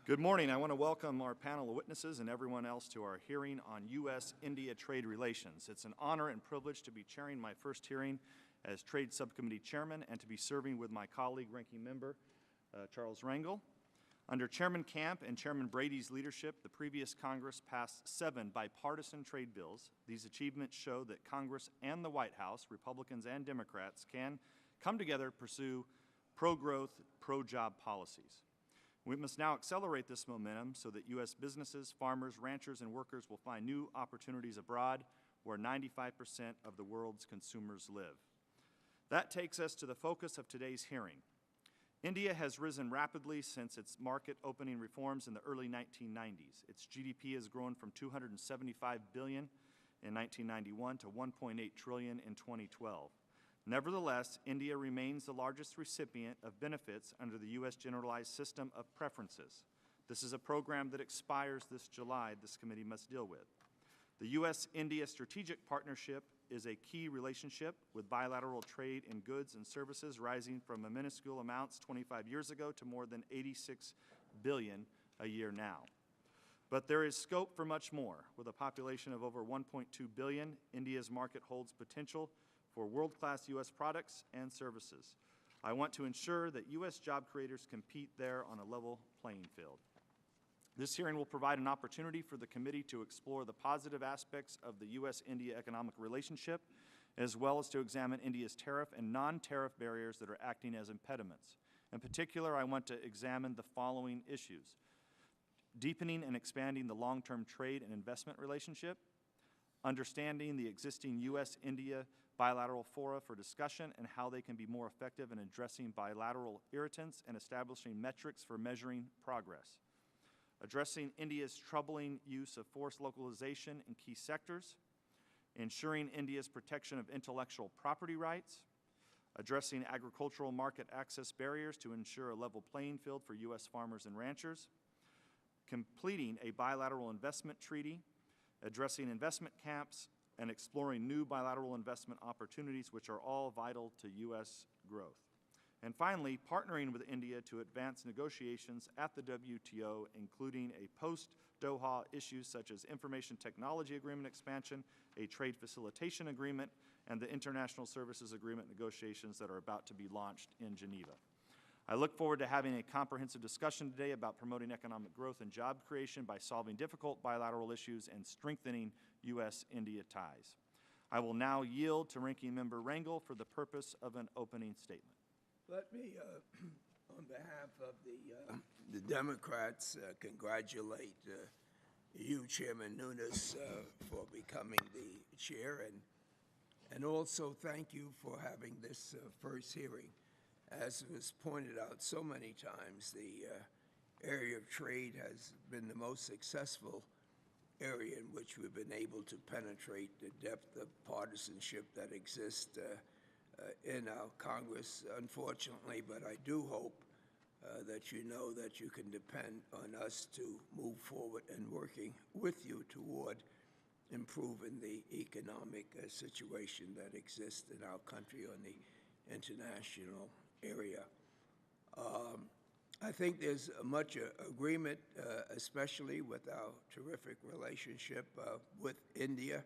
Good morning. I want to welcome our panel of witnesses and everyone else to our hearing on U.S.-India trade relations. It's an honor and privilege to be chairing my first hearing as Trade Subcommittee Chairman and to be serving with my colleague, Ranking Member Charles Rangel. Under Chairman Camp and Chairman Brady's leadership, the previous Congress passed 7 bipartisan trade bills. These achievements show that Congress and the White House, Republicans and Democrats, can come together to pursue pro-growth, pro-job policies. We must now accelerate this momentum so that U.S. businesses, farmers, ranchers, and workers will find new opportunities abroad where 95% of the world's consumers live. That takes us to the focus of today's hearing. India has risen rapidly since its market opening reforms in the early 1990s. Its GDP has grown from $275 billion in 1991 to $1.8 trillion in 2012. Nevertheless, India remains the largest recipient of benefits under the U.S. Generalized System of Preferences. This is a program that expires this July this committee must deal with. The U.S.-India Strategic Partnership is a key relationship with bilateral trade in goods and services rising from a minuscule amounts 25 years ago to more than $86 billion a year now. But there is scope for much more. With a population of over 1.2 billion, India's market holds potential for world-class U.S. products and services. I want to ensure that U.S. job creators compete there on a level playing field. This hearing will provide an opportunity for the committee to explore the positive aspects of the U.S.-India economic relationship, as well as to examine India's tariff and non-tariff barriers that are acting as impediments. In particular, I want to examine the following issues: deepening and expanding the long-term trade and investment relationship, understanding the existing U.S.-India bilateral fora for discussion and how they can be more effective in addressing bilateral irritants and establishing metrics for measuring progress, addressing India's troubling use of forced localization in key sectors, ensuring India's protection of intellectual property rights, addressing agricultural market access barriers to ensure a level playing field for U.S. farmers and ranchers, completing a bilateral investment treaty, addressing investment caps, and exploring new bilateral investment opportunities, which are all vital to U.S. growth. And finally, partnering with India to advance negotiations at the WTO, including a post-Doha issues such as Information Technology Agreement expansion, a trade facilitation agreement, and the International Services Agreement negotiations that are about to be launched in Geneva. I look forward to having a comprehensive discussion today about promoting economic growth and job creation by solving difficult bilateral issues and strengthening U.S.-India ties. I will now yield to Ranking Member Rangel for the purpose of an opening statement. Let me, on behalf of the Democrats, congratulate you, Chairman Nunes, for becoming the chair, and also thank you for having this first hearing. As was pointed out so many times, the area of trade has been the most successful area in which we've been able to penetrate the depth of partisanship that exists in our Congress, unfortunately, but I do hope that you know that you can depend on us to move forward and working with you toward improving the economic situation that exists in our country on the international area. I think there's much agreement, especially with our terrific relationship with India,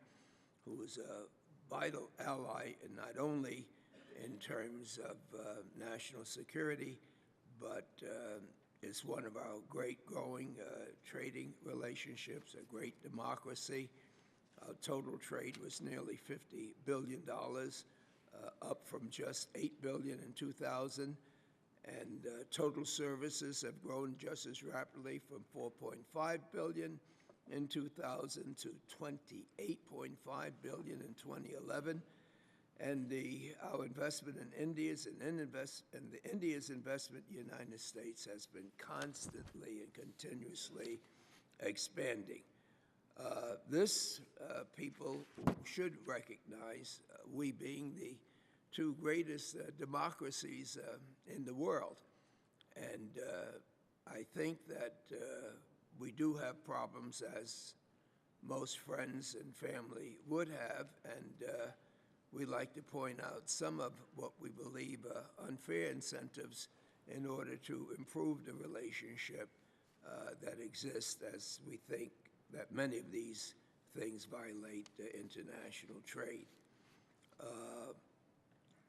who is a vital ally, and not only in terms of national security, but is one of our great growing trading relationships, a great democracy. Our total trade was nearly $50 billion, up from just $8 billion in 2000, and total services have grown just as rapidly from $4.5 billion in 2000 to $28.5 billion in 2011. And our investment in India's India's investment in the United States has been constantly and continuously expanding. This people should recognize, we being the two greatest democracies in the world. And I think that we do have problems, as most friends and family would have, and we like to point out some of what we believe are unfair incentives in order to improve the relationship that exist, as we think that many of these things violate international trade.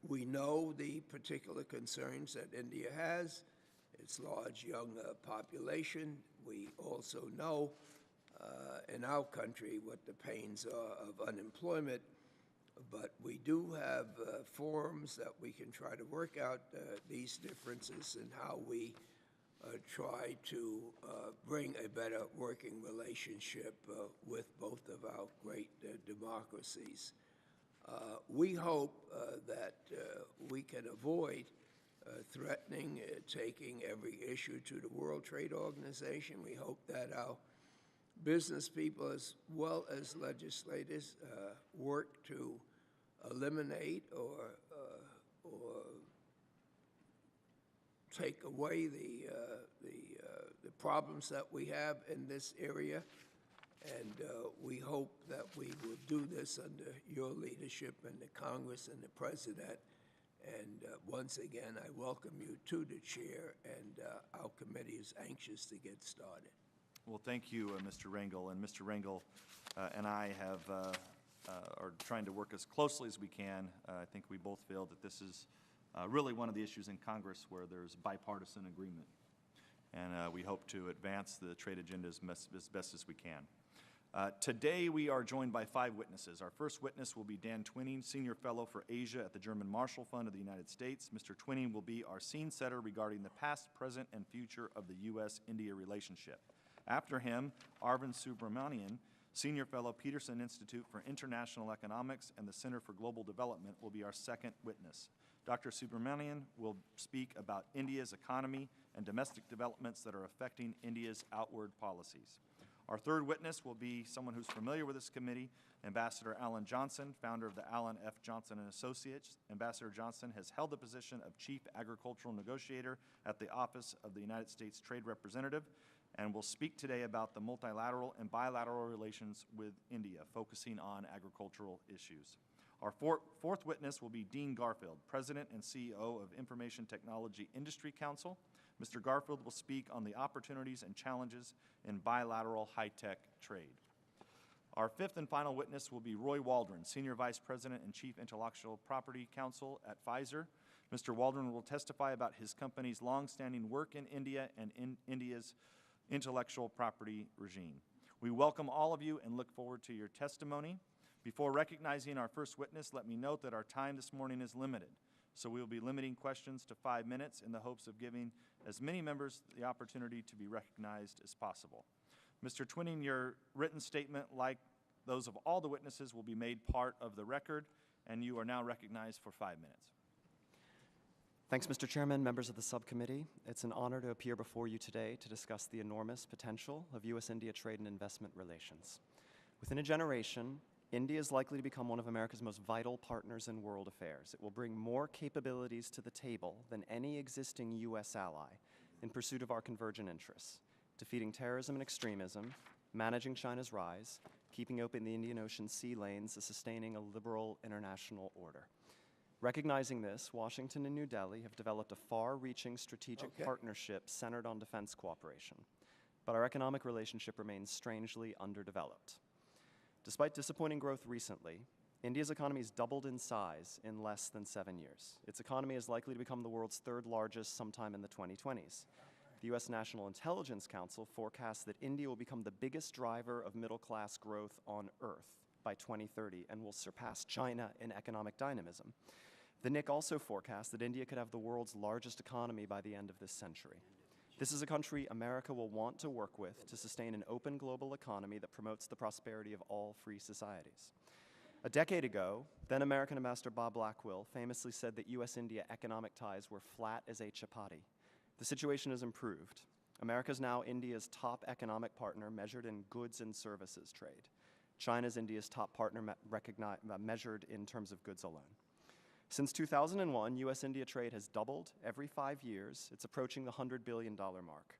We know the particular concerns that India has, its large young population. We also know in our country what the pains are of unemployment, but we do have forums that we can try to work out these differences and how we try to bring a better working relationship with both of our great democracies. We hope that we can avoid threatening taking every issue to the World Trade Organization. We hope that our business people as well as legislators work to eliminate or take away the problems that we have in this area. And we hope that we will do this under your leadership and the Congress and the President. And once again, I welcome you to the chair, and our committee is anxious to get started. Well, thank you, Mr. Rangel. And Mr. Rangel and I are trying to work as closely as we can. I think we both feel that this is really one of the issues in Congress where there's bipartisan agreement. And we hope to advance the trade agenda as best as we can. Today, we are joined by 5 witnesses. Our first witness will be Dan Twinning, Senior Fellow for Asia at the German Marshall Fund of the United States. Mr. Twinning will be our scene setter regarding the past, present, and future of the U.S.-India relationship. After him, Arvind Subramanian, Senior Fellow, Peterson Institute for International Economics and the Center for Global Development, will be our second witness. Dr. Subramanian will speak about India's economy and domestic developments that are affecting India's outward policies. Our third witness will be someone who's familiar with this committee, Ambassador Alan Johnson, founder of the Alan F. Johnson & Associates. Ambassador Johnson has held the position of Chief Agricultural Negotiator at the Office of the United States Trade Representative and will speak today about the multilateral and bilateral relations with India, focusing on agricultural issues. Our fourth witness will be Dean Garfield, President and CEO of Information Technology Industry Council. Mr. Garfield will speak on the opportunities and challenges in bilateral high-tech trade. Our fifth and final witness will be Roy Waldron, Senior Vice President and Chief Intellectual Property Counsel at Pfizer. Mr. Waldron will testify about his company's long-standing work in India and in India's intellectual property regime. We welcome all of you and look forward to your testimony. Before recognizing our first witness, let me note that our time this morning is limited, so we will be limiting questions to 5 minutes in the hopes of giving as many members the opportunity to be recognized as possible. Mr. Twinning, your written statement, like those of all the witnesses, will be made part of the record, and you are now recognized for 5 minutes. Thanks, Mr. Chairman, members of the subcommittee. It's an honor to appear before you today to discuss the enormous potential of U.S.-India trade and investment relations. Within a generation, India is likely to become one of America's most vital partners in world affairs. It will bring more capabilities to the table than any existing U.S. ally in pursuit of our convergent interests, defeating terrorism and extremism, managing China's rise, keeping open the Indian Ocean sea lanes, and sustaining a liberal international order. Recognizing this, Washington and New Delhi have developed a far-reaching strategic partnership centered on defense cooperation, but our economic relationship remains strangely underdeveloped. Despite disappointing growth recently, India's economy has doubled in size in less than 7 years. Its economy is likely to become the world's third largest sometime in the 2020s. The U.S. National Intelligence Council forecasts that India will become the biggest driver of middle-class growth on Earth by 2030 and will surpass China in economic dynamism. The NIC also forecasts that India could have the world's largest economy by the end of this century. This is a country America will want to work with to sustain an open global economy that promotes the prosperity of all free societies. A decade ago, then American Ambassador Bob Blackwell famously said that U.S.-India economic ties were flat as a chapati. The situation has improved. America is now India's top economic partner measured in goods and services trade. China is India's top partner measured in terms of goods alone. Since 2001, U.S.-India trade has doubled every 5 years. It's approaching the $100 billion mark.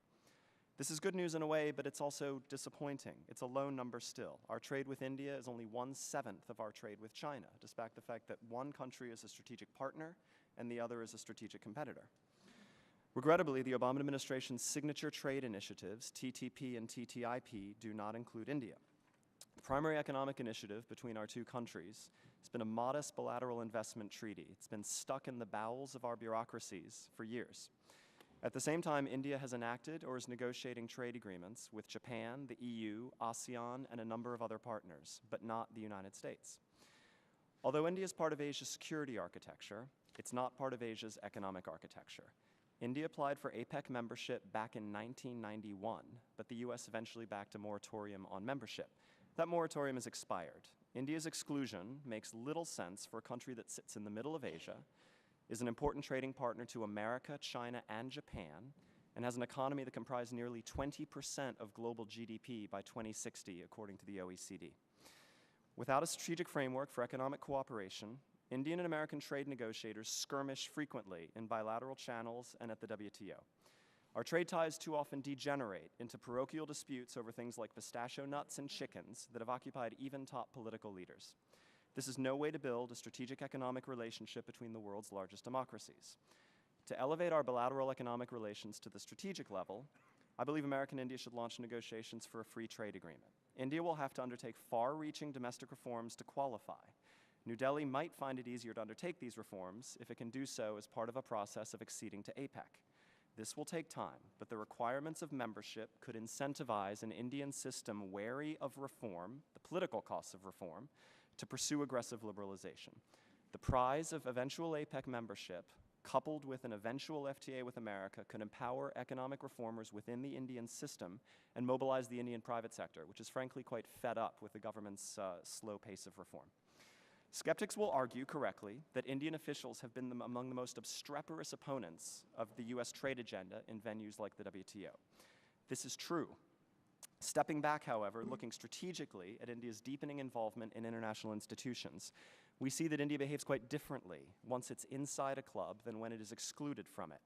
This is good news in a way, but it's also disappointing. It's a low number still. Our trade with India is only 1/7 of our trade with China, despite the fact that one country is a strategic partner and the other is a strategic competitor. Regrettably, the Obama administration's signature trade initiatives, TTP and TTIP, do not include India. The primary economic initiative between our two countries has been a modest bilateral investment treaty. It's been stuck in the bowels of our bureaucracies for years. At the same time, India has enacted or is negotiating trade agreements with Japan, the EU, ASEAN, and a number of other partners, but not the United States. Although India is part of Asia's security architecture, it's not part of Asia's economic architecture. India applied for APEC membership back in 1991, but the US eventually backed a moratorium on membership. That moratorium has expired. India's exclusion makes little sense for a country that sits in the middle of Asia, is an important trading partner to America, China, and Japan, and has an economy that comprised nearly 20% of global GDP by 2060, according to the OECD. Without a strategic framework for economic cooperation, Indian and American trade negotiators skirmish frequently in bilateral channels and at the WTO. Our trade ties too often degenerate into parochial disputes over things like pistachio nuts and chickens that have occupied even top political leaders. This is no way to build a strategic economic relationship between the world's largest democracies. To elevate our bilateral economic relations to the strategic level, I believe America and India should launch negotiations for a free trade agreement. India will have to undertake far-reaching domestic reforms to qualify. New Delhi might find it easier to undertake these reforms if it can do so as part of a process of acceding to APEC. This will take time, but the requirements of membership could incentivize an Indian system wary of reform, the political costs of reform, to pursue aggressive liberalization. The prize of eventual APEC membership, coupled with an eventual FTA with America, could empower economic reformers within the Indian system and mobilize the Indian private sector, which is frankly quite fed up with the government's slow pace of reform. Skeptics will argue correctly that Indian officials have been among the most obstreperous opponents of the US trade agenda in venues like the WTO. This is true. Stepping back, however, looking strategically at India's deepening involvement in international institutions, we see that India behaves quite differently once it's inside a club than when it is excluded from it.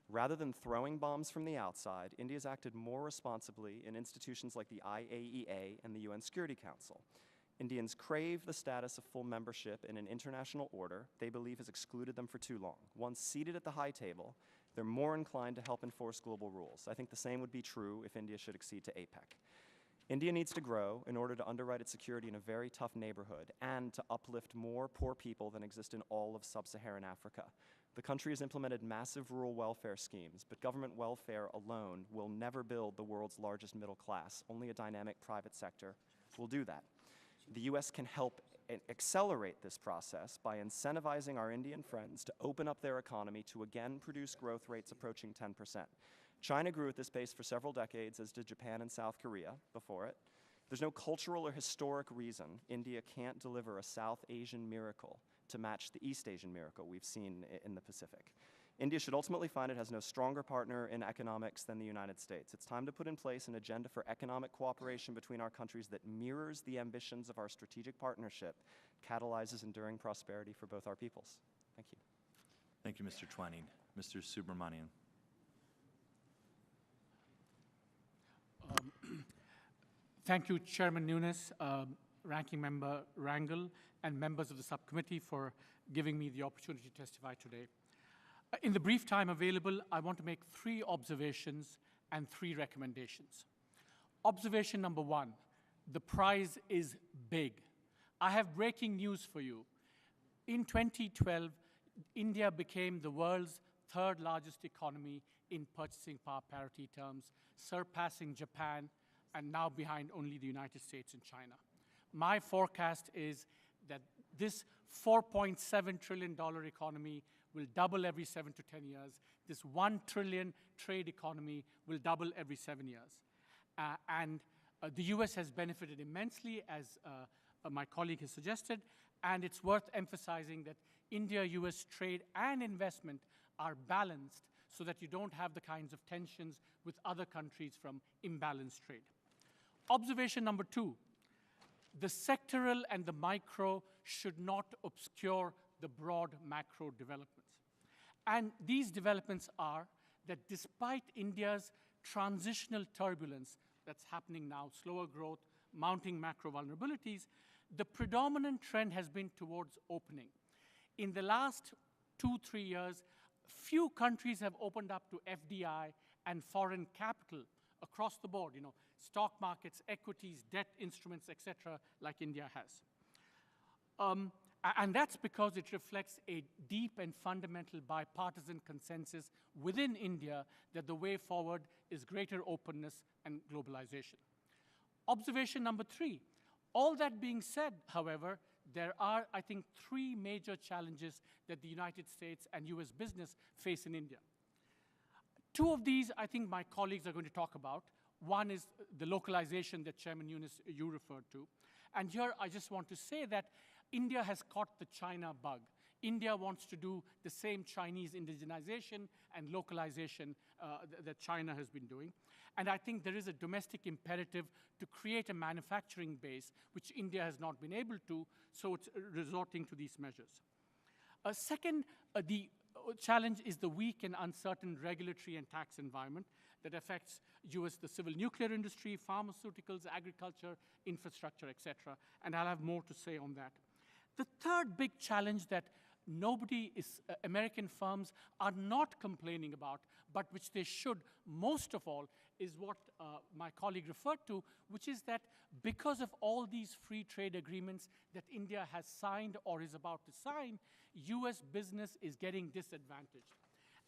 Rather than throwing bombs from the outside, India has acted more responsibly in institutions like the IAEA and the UN Security Council. Indians crave the status of full membership in an international order they believe has excluded them for too long. Once seated at the high table, they're more inclined to help enforce global rules. I think the same would be true if India should accede to APEC. India needs to grow in order to underwrite its security in a very tough neighborhood and to uplift more poor people than exist in all of sub-Saharan Africa. The country has implemented massive rural welfare schemes, but government welfare alone will never build the world's largest middle class. Only a dynamic private sector will do that. The US can help accelerate this process by incentivizing our Indian friends to open up their economy to again produce growth rates approaching 10%. China grew at this pace for several decades, as did Japan and South Korea before it. There's no cultural or historic reason India can't deliver a South Asian miracle to match the East Asian miracle we've seen in the Pacific. India should ultimately find it has no stronger partner in economics than the United States. It's time to put in place an agenda for economic cooperation between our countries that mirrors the ambitions of our strategic partnership, catalyzes enduring prosperity for both our peoples. Thank you. Thank you, Mr. Twining. Mr. Subramanian. Thank you, Chairman Nunes, Ranking Member Rangel, and members of the subcommittee for giving me the opportunity to testify today. In the brief time available, I want to make 3 observations and 3 recommendations. Observation number 1, the prize is big. I have breaking news for you. In 2012, India became the world's 3rd largest economy in purchasing power parity terms, surpassing Japan, and now behind only the United States and China. My forecast is that this $4.7 trillion economy will double every 7 to 10 years. This $1 trillion trade economy will double every 7 years. The US has benefited immensely, as my colleague has suggested, and it's worth emphasizing that India-US trade and investment are balanced so that you don't have the kinds of tensions with other countries from imbalanced trade. Observation number 2, the sectoral and the micro should not obscure the broad macro developments. And these developments are that despite India's transitional turbulence that's happening now, slower growth, mounting macro vulnerabilities, the predominant trend has been towards opening. In the last 2-3 years, Few countries have opened up to FDI and foreign capital across the board, stock markets, equities, debt instruments, etc., like India has. And that's because it reflects a deep and fundamental bipartisan consensus within India that the way forward is greater openness and globalization. Observation number 3, all that being said, however, there are, I think, 3 major challenges that the United States and US business face in India. 2 of these, I think my colleagues are going to talk about. One is the localization that Chairman Yunus, you referred to. And here I just want to say that India has caught the China bug. India wants to do the same Chinese indigenization and localization that China has been doing. And I think there is a domestic imperative to create a manufacturing base, which India has not been able to, so it's resorting to these measures. Second, the challenge is the weak and uncertain regulatory and tax environment that affects the civil nuclear industry, pharmaceuticals, agriculture, infrastructure, etc. And I'll have more to say on that. The third big challenge that American firms are not complaining about, but which they should most of all, is what my colleague referred to, which is that because of all these free trade agreements that India has signed or is about to sign, US business is getting disadvantaged.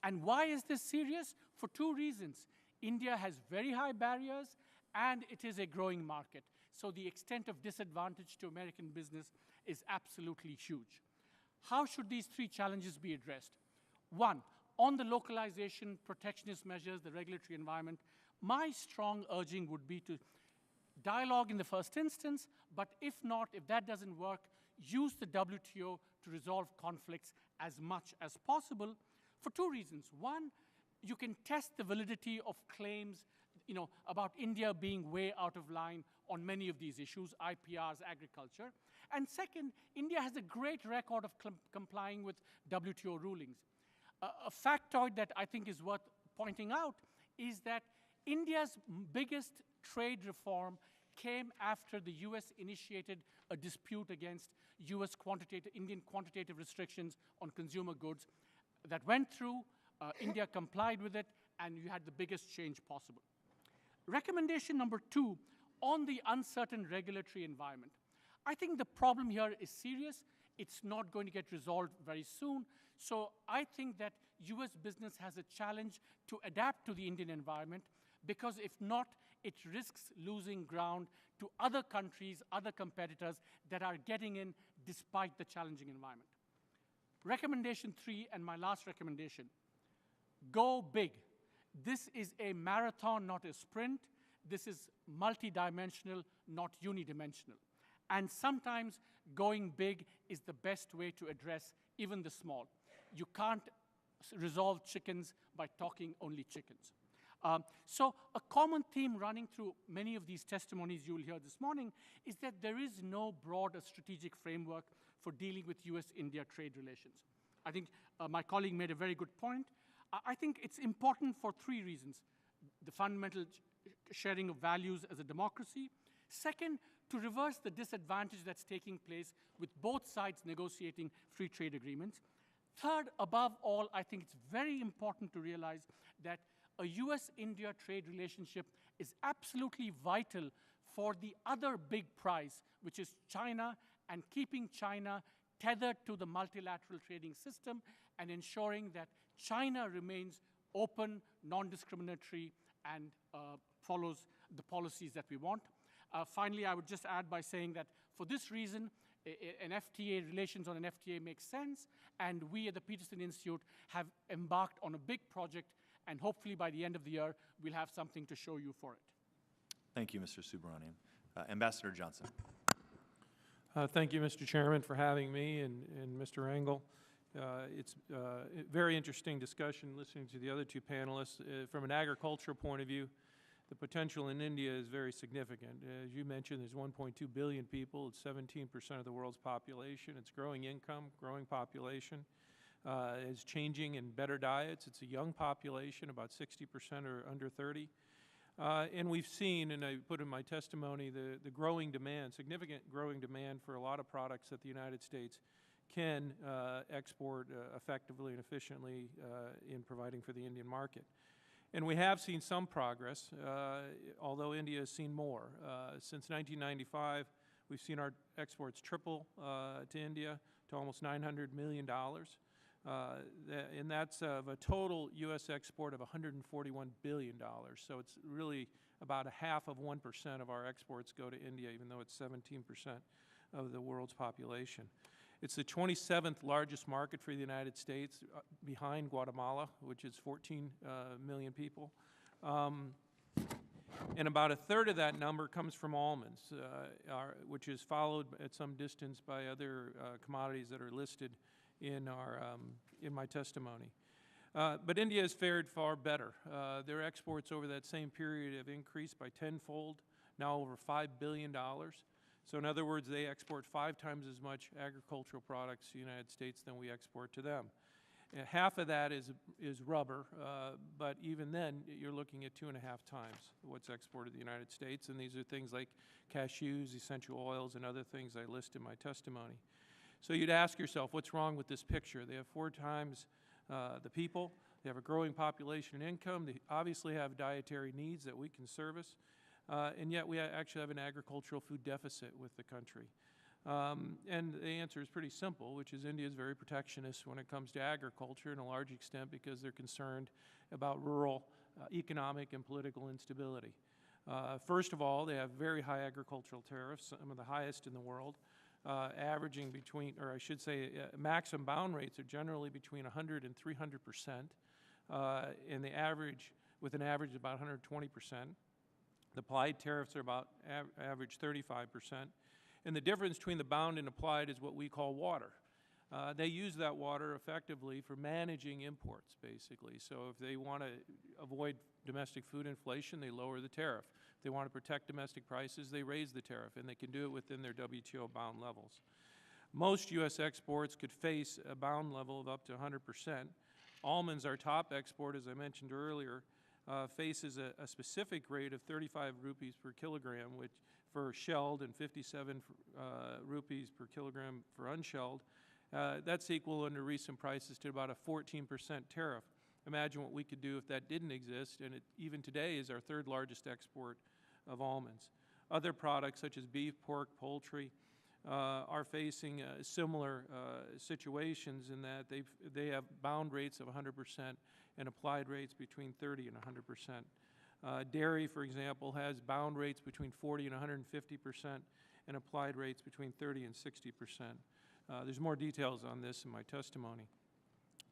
And why is this serious? For 2 reasons. India has very high barriers, and it is a growing market. So the extent of disadvantage to American business is absolutely huge. How should these 3 challenges be addressed? 1, on the localization, protectionist measures, the regulatory environment, my strong urging would be to dialogue in the first instance, but if not, if that doesn't work, use the WTO to resolve conflicts as much as possible for 2 reasons. 1, you can test the validity of claims about India being way out of line on many of these issues, IPRs, agriculture. And second, India has a great record of complying with WTO rulings. A factoid that I think is worth pointing out is that India's biggest trade reform came after the US initiated a dispute against Indian quantitative restrictions on consumer goods that went through. India complied with it, and you had the biggest change possible. Recommendation number 2, on the uncertain regulatory environment. I think the problem here is serious. It's not going to get resolved very soon. So I think that US business has a challenge to adapt to the Indian environment, because if not, it risks losing ground to other countries, other competitors that are getting in despite the challenging environment. Recommendation 3, and my last recommendation, go big. This is a marathon, not a sprint. This is multidimensional, not unidimensional. And sometimes going big is the best way to address even the small. You can't resolve chickens by talking only chickens. So a common theme running through many of these testimonies you'll hear this morning is that there is no broader strategic framework for dealing with US-India trade relations. I think my colleague made a very good point. I think it's important for 3 reasons. The fundamental sharing of values as a democracy. Second, to reverse the disadvantage that's taking place with both sides negotiating free trade agreements. Third, above all, I think it's very important to realize that a US-India trade relationship is absolutely vital for the other big prize, which is China, and keeping China tethered to the multilateral trading system and ensuring that China remains open, non-discriminatory, and follows the policies that we want. Finally, I would just add by saying that for this reason, relations on an FTA makes sense, and we at the Peterson Institute have embarked on a big project, and hopefully by the end of the year, we'll have something to show you for it. Thank you, Mr. Subramanian. Ambassador Johnson. Thank you, Mr. Chairman, for having me, and Mr. Rangel. It's a very interesting discussion listening to the other 2 panelists. From an agricultural point of view, the potential in India is very significant. As you mentioned, there's 1.2 billion people. It's 17% of the world's population. It's growing income, growing population. It's changing in better diets. It's a young population, about 60% are under 30. And we've seen, and I put in my testimony, the growing demand, significant growing demand for a lot of products that the United States can export effectively and efficiently in providing for the Indian market. And we have seen some progress, although India has seen more. Since 1995, we've seen our exports triple to India to almost $900 million. And that's of a total U.S. export of $141 billion. So it's really about a half of 1% of our exports go to India, even though it's 17% of the world's population. It's the 27th largest market for the United States, behind Guatemala, which is 14 million people. And about a third of that number comes from almonds, which is followed at some distance by other commodities that are listed in my testimony. But India has fared far better. Their exports over that same period have increased by tenfold, now over $5 billion. So in other words, they export 5 times as much agricultural products to the United States than we export to them. And half of that is rubber, but even then, you're looking at 2.5 times what's exported to the United States, and these are things like cashews, essential oils, and other things I list in my testimony. So you'd ask yourself, what's wrong with this picture? They have 4 times the people, they have a growing population and income, they obviously have dietary needs that we can service, and yet we actually have an agricultural food deficit with the country. And the answer is pretty simple, which is India is very protectionist when it comes to agriculture, in a large extent because they're concerned about rural economic and political instability. First of all, they have very high agricultural tariffs, some of the highest in the world, averaging between, or I should say, maximum bound rates are generally between 100 and 300%, and the average, with an average of about 120%. The applied tariffs are about average 35%. And the difference between the bound and applied is what we call water. They use that water effectively for managing imports, basically. So if they want to avoid domestic food inflation, they lower the tariff. If they want to protect domestic prices, they raise the tariff, and they can do it within their WTO bound levels. Most U.S. exports could face a bound level of up to 100%. Almonds, our top export, as I mentioned earlier, faces a specific rate of 35 rupees per kilogram, which for shelled and 57 rupees per kilogram for unshelled. That's equal under recent prices to about a 14% tariff. Imagine what we could do if that didn't exist, and it even today is our 3rd largest export of almonds. Other products such as beef, pork, poultry are facing similar situations in that they have bound rates of 100% and applied rates between 30 and 100%. Dairy, for example, has bound rates between 40 and 150% and applied rates between 30 and 60%. There's more details on this in my testimony.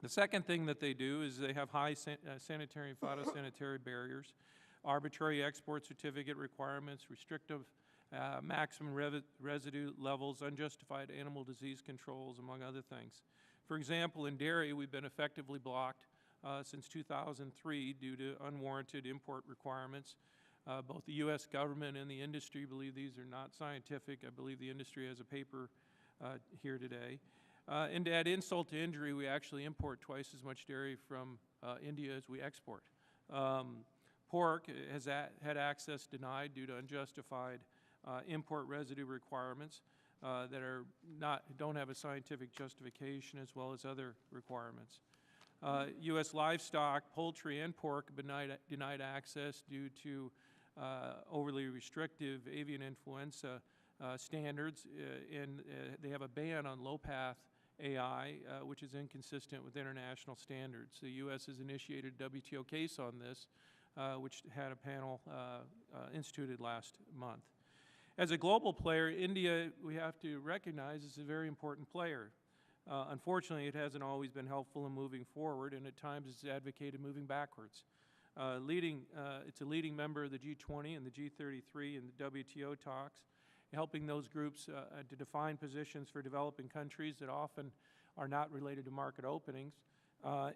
The second thing that they do is they have high sanitary and phytosanitary barriers, arbitrary export certificate requirements, restrictive maximum residue levels, unjustified animal disease controls, among other things. For example, in dairy, we've been effectively blocked since 2003 due to unwarranted import requirements. Both the U.S. government and the industry believe these are not scientific. I believe the industry has a paper here today. And to add insult to injury, we actually import twice as much dairy from India as we export. Pork has had access denied due to unjustified import residue requirements that don't have a scientific justification, as well as other requirements. U.S. livestock, poultry, and pork have been denied access due to overly restrictive avian influenza standards, and they have a ban on low-path AI, which is inconsistent with international standards. The U.S. has initiated a WTO case on this, which had a panel instituted last month. As a global player, India, we have to recognize, is a very important player. Unfortunately, it hasn't always been helpful in moving forward, and at times it's advocated moving backwards. It's a leading member of the G20 and the G33 and the WTO talks, helping those groups to define positions for developing countries that often are not related to market openings,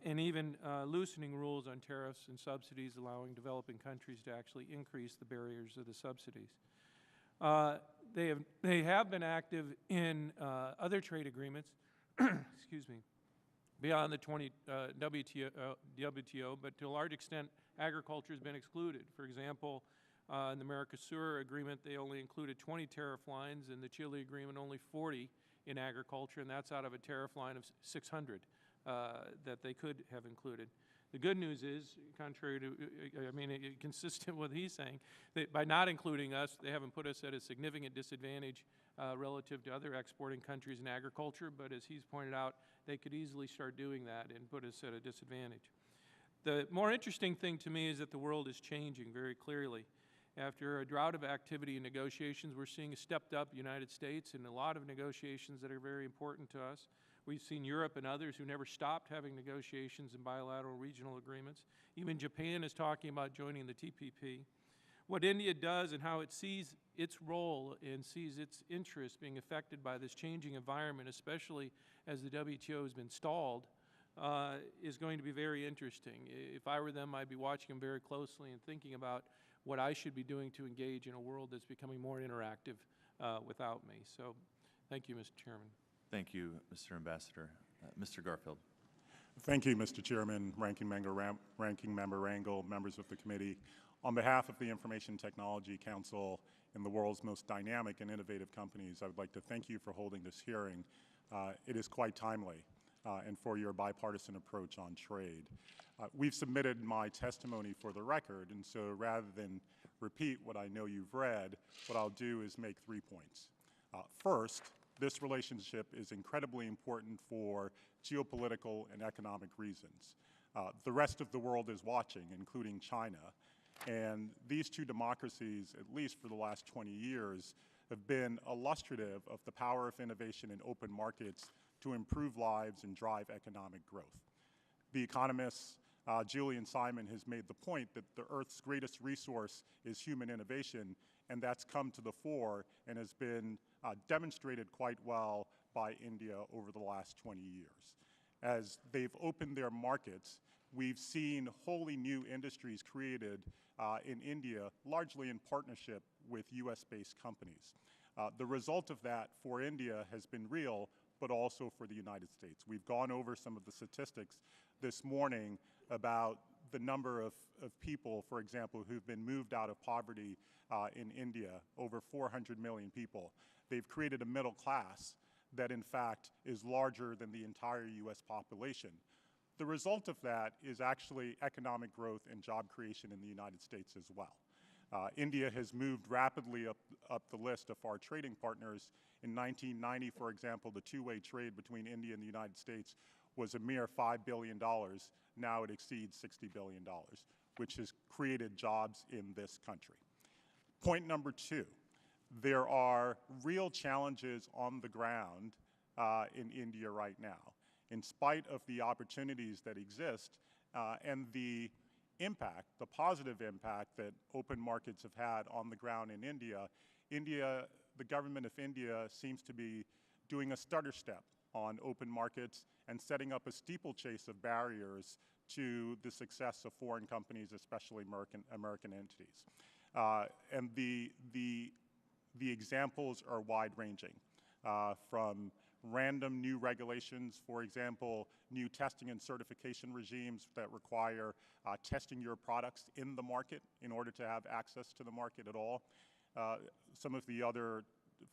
and even loosening rules on tariffs and subsidies, allowing developing countries to actually increase the barriers of the subsidies. They have been active in other trade agreements, excuse me, beyond the WTO, but to a large extent, agriculture has been excluded. For example, in the Mercosur agreement, they only included 20 tariff lines, and the Chile agreement only 40, in agriculture, and that's out of a tariff line of 600 that they could have included. The good news is, contrary to, consistent with what he's saying, that by not including us, they haven't put us at a significant disadvantage relative to other exporting countries in agriculture, but as he's pointed out, they could easily start doing that and put us at a disadvantage. The more interesting thing to me is that the world is changing very clearly. After a drought of activity and negotiations, we're seeing a stepped up United States in a lot of negotiations that are very important to us. We've seen Europe and others who never stopped having negotiations and bilateral regional agreements. Even Japan is talking about joining the TPP. What India does and how it sees its role and sees its interests being affected by this changing environment, especially as the WTO has been stalled, is going to be very interesting. If I were them, I'd be watching them very closely and thinking about what I should be doing to engage in a world that's becoming more interactive without me. So thank you, Mr. Chairman. Thank you, Mr. Ambassador. Mr. Garfield. Thank you, Mr. Chairman, Ranking Member Rangel, members of the committee. On behalf of the Information Technology Council and the world's most dynamic and innovative companies, I would like to thank you for holding this hearing. It is quite timely and for your bipartisan approach on trade. We've submitted my testimony for the record, and so rather than repeat what I know you've read, what I'll do is make 3 points. First, this relationship is incredibly important for geopolitical and economic reasons. The rest of the world is watching, including China, and these two democracies, at least for the last 20 years, have been illustrative of the power of innovation in open markets to improve lives and drive economic growth. The economist Julian Simon has made the point that the Earth's greatest resource is human innovation, and that's come to the fore and has been demonstrated quite well by India over the last 20 years. As they've opened their markets, we've seen wholly new industries created in India, largely in partnership with US-based companies. The result of that for India has been real, but also for the United States. We've gone over some of the statistics this morning about the number of people, for example, who've been moved out of poverty in India, over 400 million people. They've created a middle class that, in fact, is larger than the entire US population. The result of that is actually economic growth and job creation in the United States as well. India has moved rapidly up the list of our trading partners. In 1990, for example, the two-way trade between India and the United States was a mere $5 billion. Now it exceeds $60 billion, which has created jobs in this country. Point number 2, there are real challenges on the ground in India right now. In spite of the opportunities that exist and the impact, the positive impact that open markets have had on the ground in India, the government of India seems to be doing a stutter step on open markets and setting up a steeplechase of barriers to the success of foreign companies, especially American entities. And the examples are wide-ranging, from random new regulations, for example, new testing and certification regimes that require testing your products in the market in order to have access to the market at all. Some of the other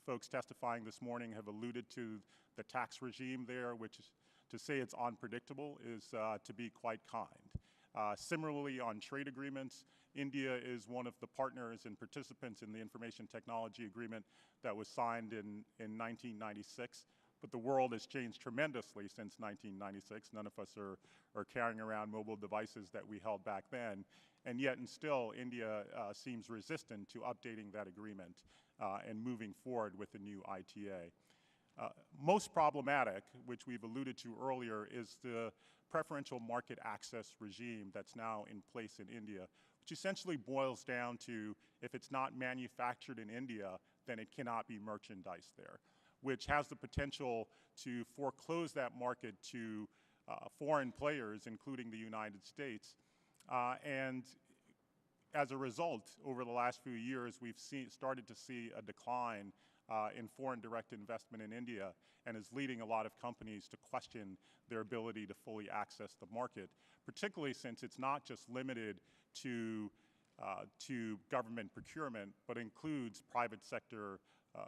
folks testifying this morning have alluded to the tax regime there, which is, to say it's unpredictable is to be quite kind. Similarly, on trade agreements, India is one of the partners and participants in the Information Technology Agreement that was signed in 1996. But the world has changed tremendously since 1996. None of us are carrying around mobile devices that we held back then. And yet, and still, India seems resistant to updating that agreement and moving forward with the new ITA. Most problematic, which we've alluded to earlier, is the preferential market access regime that's now in place in India, which essentially boils down to if it's not manufactured in India, then it cannot be merchandised there, which has the potential to foreclose that market to foreign players, including the United States. And as a result, over the last few years, we've started to see a decline in foreign direct investment in India, and is leading a lot of companies to question their ability to fully access the market, particularly since it's not just limited to government procurement, but includes private sector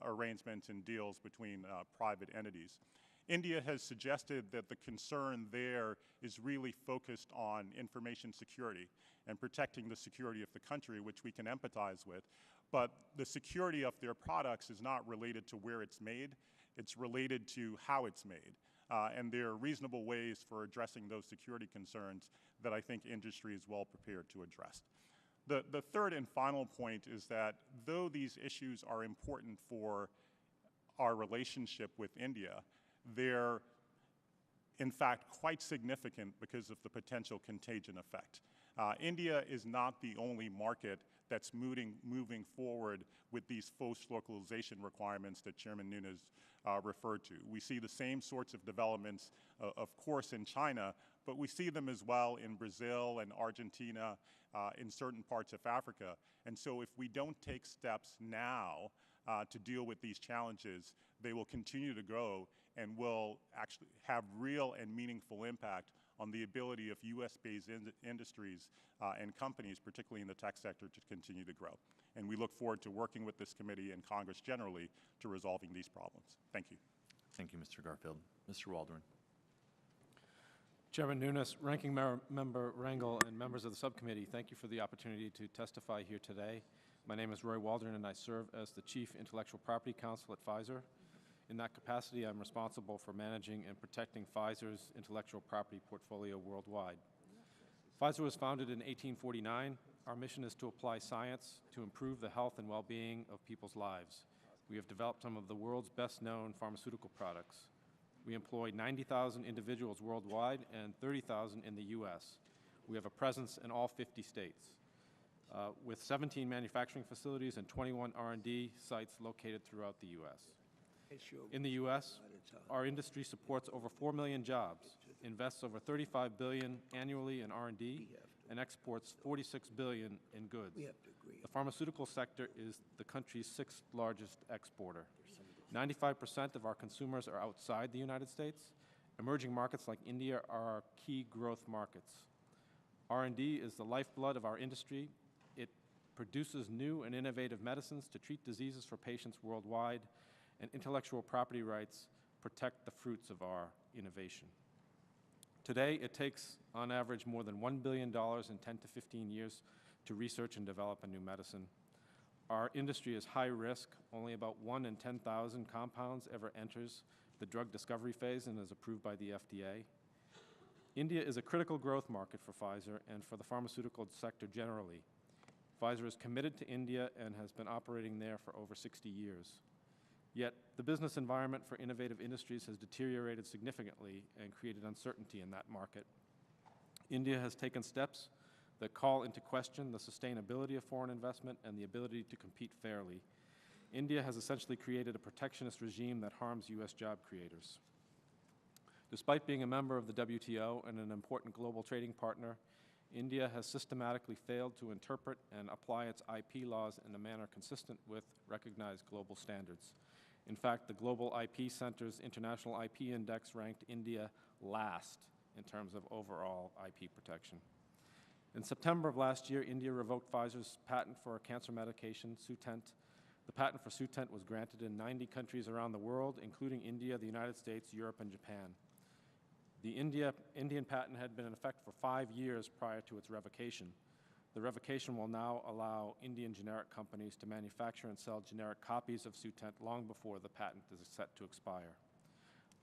arrangements and deals between private entities. India has suggested that the concern there is really focused on information security and protecting the security of the country, which we can empathize with. But the security of their products is not related to where it's made. It's related to how it's made. And there are reasonable ways for addressing those security concerns that I think industry is well prepared to address. The third and final point is that though these issues are important for our relationship with India, they're in fact quite significant because of the potential contagion effect. India is not the only market that's moving forward with these forced localization requirements that Chairman Nunes referred to. We see the same sorts of developments, of course, in China, but we see them as well in Brazil and Argentina, in certain parts of Africa. And so if we don't take steps now to deal with these challenges, they will continue to grow and will actually have real and meaningful impact on the ability of U.S.-based industries and companies, particularly in the tech sector, to continue to grow. And we look forward to working with this committee and Congress generally to resolving these problems. Thank you. Thank you, Mr. Garfield. Mr. Waldron. Chairman Nunes, Ranking Member Rangel, and members of the subcommittee, thank you for the opportunity to testify here today. My name is Roy Waldron, and I serve as the Chief Intellectual Property Counsel at Pfizer. In that capacity, I'm responsible for managing and protecting Pfizer's intellectual property portfolio worldwide. Pfizer was founded in 1849. Our mission is to apply science to improve the health and well-being of people's lives. We have developed some of the world's best-known pharmaceutical products. We employ 90,000 individuals worldwide and 30,000 in the U.S. We have a presence in all 50 states, with 17 manufacturing facilities and 21 R&D sites located throughout the U.S. In the U.S., our industry supports over 4 million jobs, invests over $35 billion annually in R&D, and exports $46 billion in goods. The pharmaceutical sector is the country's 6th largest exporter. 95% of our consumers are outside the United States. Emerging markets like India are our key growth markets. R&D is the lifeblood of our industry. It produces new and innovative medicines to treat diseases for patients worldwide, and intellectual property rights protect the fruits of our innovation. Today, it takes, on average, more than $1 billion in 10 to 15 years to research and develop a new medicine. Our industry is high risk. Only about 1 in 10,000 compounds ever enters the drug discovery phase and is approved by the FDA. India is a critical growth market for Pfizer and for the pharmaceutical sector generally. Pfizer is committed to India and has been operating there for over 60 years. Yet, the business environment for innovative industries has deteriorated significantly and created uncertainty in that market. India has taken steps that call into question the sustainability of foreign investment and the ability to compete fairly. India has essentially created a protectionist regime that harms U.S. job creators. Despite being a member of the WTO and an important global trading partner, India has systematically failed to interpret and apply its IP laws in a manner consistent with recognized global standards. In fact, the Global IP Center's International IP Index ranked India last in terms of overall IP protection. In September of last year, India revoked Pfizer's patent for a cancer medication, Sutent. The patent for Sutent was granted in 90 countries around the world, including India, the United States, Europe, and Japan. The Indian patent had been in effect for 5 years prior to its revocation. The revocation will now allow Indian generic companies to manufacture and sell generic copies of Sutent long before the patent is set to expire.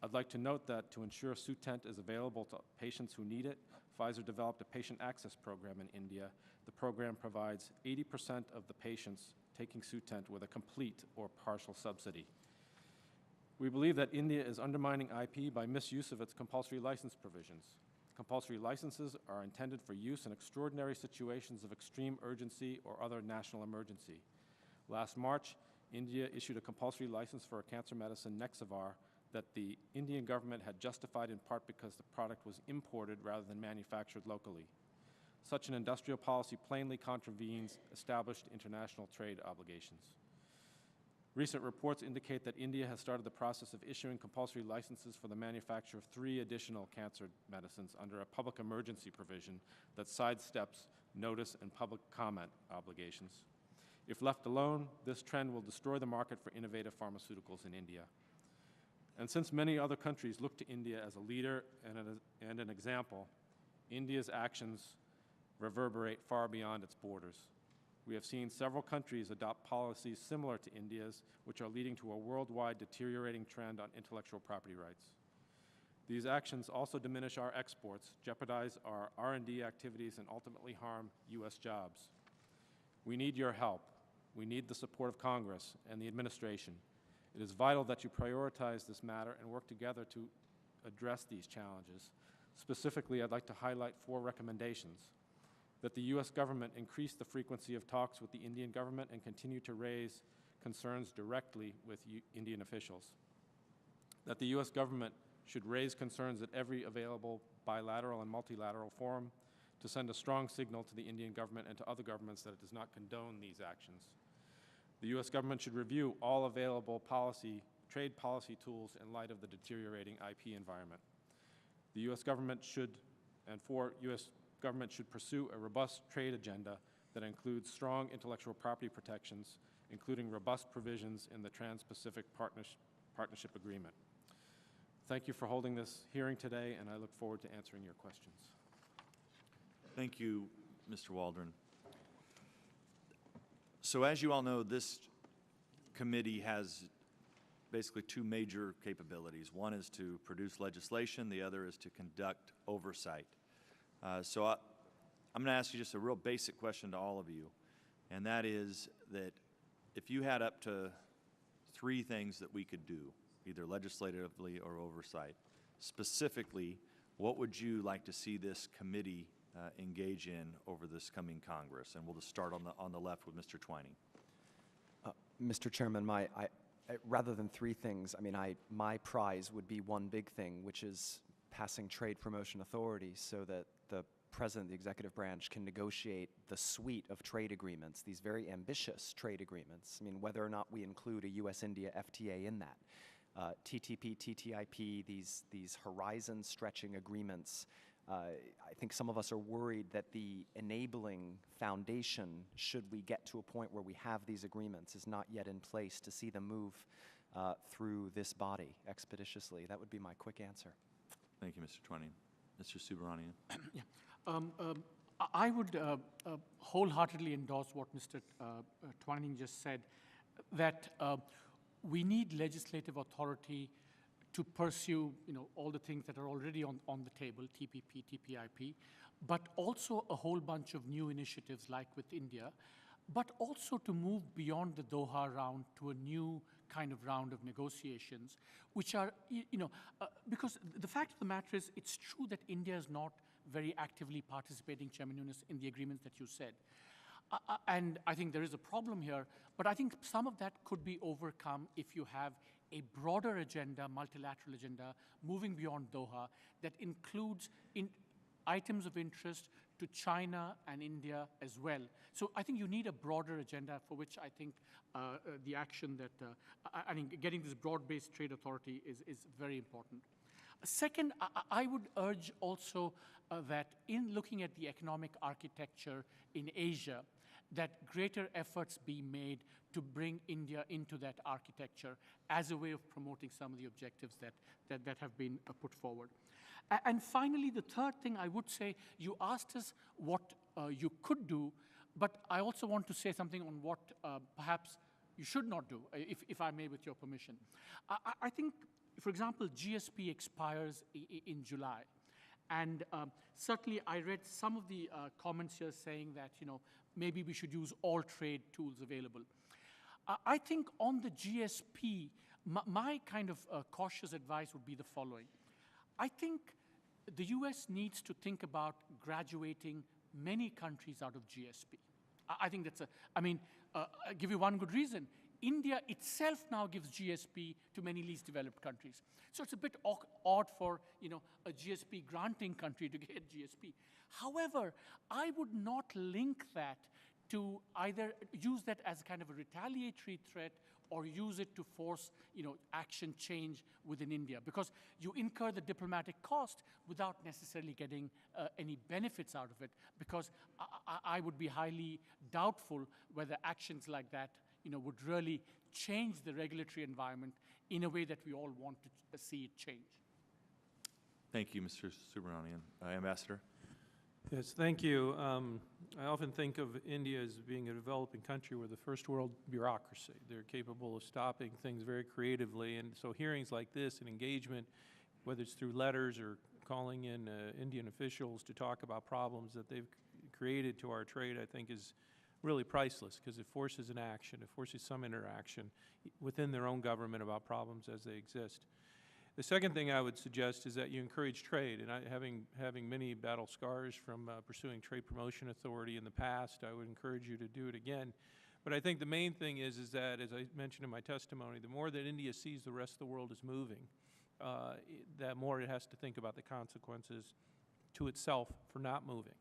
I'd like to note that to ensure Sutent is available to patients who need it, Pfizer developed a patient access program in India. The program provides 80% of the patients taking Sutent with a complete or partial subsidy. We believe that India is undermining IP by misuse of its compulsory license provisions. Compulsory licenses are intended for use in extraordinary situations of extreme urgency or other national emergency. Last March, India issued a compulsory license for a cancer medicine, Nexivar, that the Indian government had justified in part because the product was imported rather than manufactured locally. Such an industrial policy plainly contravenes established international trade obligations. Recent reports indicate that India has started the process of issuing compulsory licenses for the manufacture of 3 additional cancer medicines under a public emergency provision that sidesteps notice and public comment obligations. If left alone, this trend will destroy the market for innovative pharmaceuticals in India. And since many other countries look to India as a leader and an example, India's actions reverberate far beyond its borders. We have seen several countries adopt policies similar to India's, which are leading to a worldwide deteriorating trend on intellectual property rights. These actions also diminish our exports, jeopardize our R&D activities, and ultimately harm U.S. jobs. We need your help. We need the support of Congress and the administration. It is vital that you prioritize this matter and work together to address these challenges. Specifically, I'd like to highlight 4 recommendations: that the U.S. government increase the frequency of talks with the Indian government and continue to raise concerns directly with Indian officials; that the U.S. government should raise concerns at every available bilateral and multilateral forum to send a strong signal to the Indian government and to other governments that it does not condone these actions. The U.S. government should review all available trade policy tools in light of the deteriorating IP environment. The U.S. government should pursue a robust trade agenda that includes strong intellectual property protections, including robust provisions in the Trans-Pacific Partnership Agreement. Thank you for holding this hearing today, and I look forward to answering your questions. Thank you, Mr. Waldron. So as you all know, this committee has basically 2 major capabilities. One is to produce legislation, the other is to conduct oversight. I'm going to ask you just a real basic question to all of you, and that is that if you had up to 3 things that we could do, either legislatively or oversight, specifically, what would you like to see this committee engage in over this coming Congress? And we'll just start on the left with Mr. Twining. Mr. Chairman, rather than 3 things, my prize would be one big thing, which is passing trade promotion authority so that the President, the executive branch, can negotiate the suite of trade agreements, these very ambitious trade agreements. Whether or not we include a U.S.-India FTA in that. TTP, TTIP, these horizon-stretching agreements. I think some of us are worried that the enabling foundation, should we get to a point where we have these agreements, is not yet in place to see them move through this body expeditiously. That would be my quick answer. Thank you, Mr. Twining. Mr. Subramanian. Yeah. I would wholeheartedly endorse what Mr. Twining just said, that we need legislative authority to pursue, all the things that are already on the table, TPP, TPIP, but also a whole bunch of new initiatives like with India, but also to move beyond the Doha round to a new kind of round of negotiations, which are, because the fact of the matter is, it's true that India is not very actively participating, Chairman Nunes, in the agreements that you said. And I think there is a problem here, but I think some of that could be overcome if you have a broader agenda, multilateral agenda, moving beyond Doha, that includes items of interest to China and India as well. So I think you need a broader agenda, for which I think the action that, I think getting this broad-based trade authority is very important. Second, I would urge also that in looking at the economic architecture in Asia, that greater efforts be made to bring India into that architecture as a way of promoting some of the objectives that have been put forward. And finally, the third thing I would say, you asked us what you could do, but I also want to say something on what perhaps you should not do, if I may, with your permission. I think, for example, GSP expires in July. And certainly I read some of the comments here saying that, maybe we should use all trade tools available. I think on the GSP, my kind of cautious advice would be the following. I think the US needs to think about graduating many countries out of GSP. I think that's I'll give you one good reason. India itself now gives GSP to many least developed countries. So it's a bit odd for a GSP granting country to get GSP. However, I would not link that to either use that as kind of a retaliatory threat or use it to force, action change within India, because you incur the diplomatic cost without necessarily getting any benefits out of it, because I would be highly doubtful whether actions like that, would really change the regulatory environment in a way that we all want to see it change. Thank you, Mr. Subramanian. Ambassador? Yes, thank you. I often think of India as being a developing country with a first world bureaucracy. They're capable of stopping things very creatively, and so hearings like this and engagement, whether it's through letters or calling in Indian officials to talk about problems that they've created to our trade, I think is really priceless, because it forces an action, it forces some interaction within their own government about problems as they exist. The second thing I would suggest is that you encourage trade, and having many battle scars from pursuing Trade Promotion Authority in the past, I would encourage you to do it again. But I think the main thing is that, as I mentioned in my testimony, the more that India sees the rest of the world is moving, that more it has to think about the consequences to itself for not moving.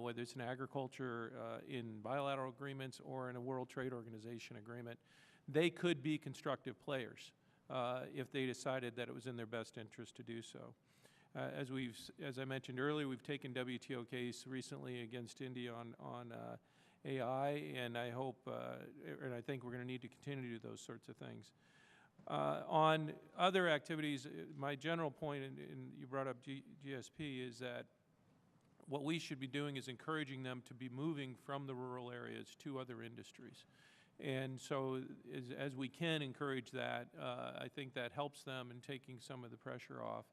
Whether it's in agriculture, in bilateral agreements, or in a World Trade Organization agreement, they could be constructive players if they decided that it was in their best interest to do so. As I mentioned earlier, we've taken WTO case recently against India on AI, and I hope, and I think we're going to need to continue to do those sorts of things. On other activities, my general point, and you brought up GSP, is that what we should be doing is encouraging them to be moving from the rural areas to other industries. And so as we can encourage that, I think that helps them in taking some of the pressure off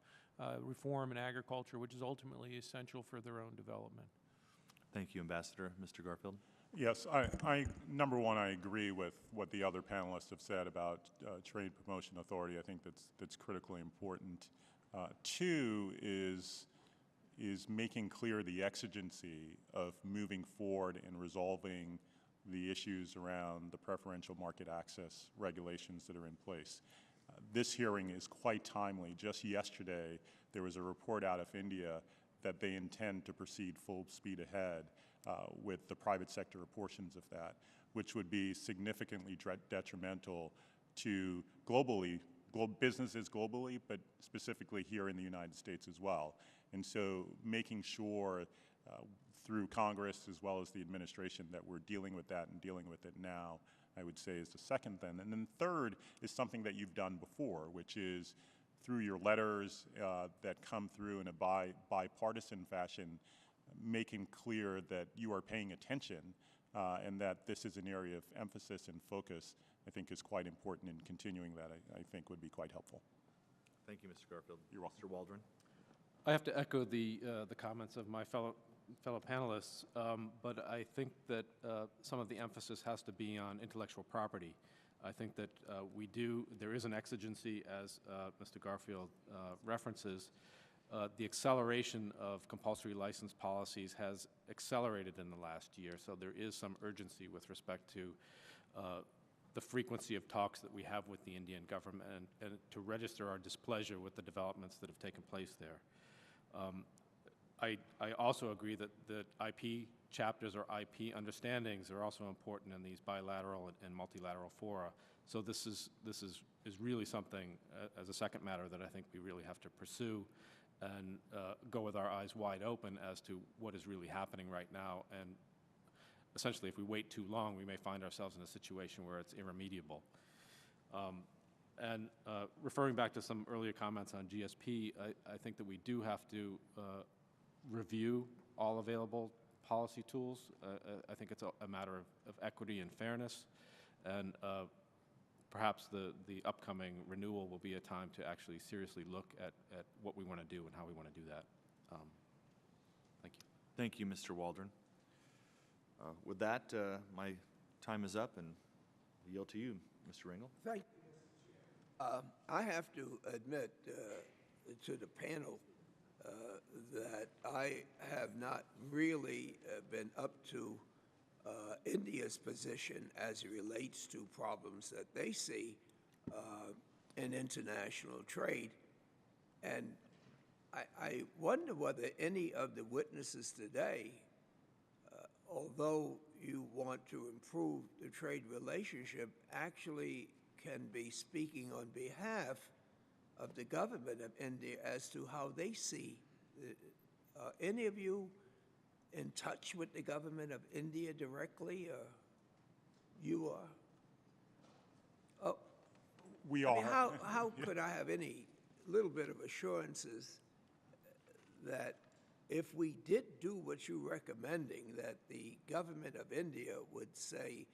reform in agriculture, which is ultimately essential for their own development. Thank you, Ambassador. Mr. Garfield? Yes, number one, I agree with what the other panelists have said about Trade Promotion Authority. I think that's critically important. Two is making clear the exigency of moving forward and resolving the issues around the preferential market access regulations that are in place. This hearing is quite timely. Just yesterday, there was a report out of India that they intend to proceed full speed ahead with the private sector portions of that, which would be significantly detrimental to businesses globally, but specifically here in the United States as well. And so making sure through Congress as well as the administration that we're dealing with that and dealing with it now, I would say, is the second thing. And then third is something that you've done before, which is through your letters that come through in a bipartisan fashion, making clear that you are paying attention and that this is an area of emphasis and focus, I think is quite important, and continuing that I think would be quite helpful. Thank you, Mr. Garfield. You're welcome. Mr. Waldron? I have to echo the comments of my fellow panelists, but I think that some of the emphasis has to be on intellectual property. I think that there is an exigency, as Mr. Garfield references. The acceleration of compulsory license policies has accelerated in the last year, so there is some urgency with respect to the frequency of talks that we have with the Indian government and to register our displeasure with the developments that have taken place there. I also agree that IP chapters or IP understandings are also important in these bilateral and multilateral fora. So this is really something, as a second matter, that I think we really have to pursue and go with our eyes wide open as to what is really happening right now. And essentially, if we wait too long, we may find ourselves in a situation where it's irremediable. And referring back to some earlier comments on GSP, I think that we do have to review all available policy tools. I think it's a matter of equity and fairness, and perhaps the upcoming renewal will be a time to actually seriously look at what we want to do and how we want to do that. Thank you. Thank you, Mr. Waldron. With that, my time is up, and I yield to you, Mr. Rangel. Thank you. I have to admit to the panel that I have not really been up to India's position as it relates to problems that they see in international trade. And I wonder whether any of the witnesses today although you want to improve the trade relationship, actually can be speaking on behalf of the government of India as to how they see. Any of you in touch with the government of India directly? You are? Oh, We I are. mean, how could I have any little bit of assurances that if we did do what you're recommending, that the government of India would say,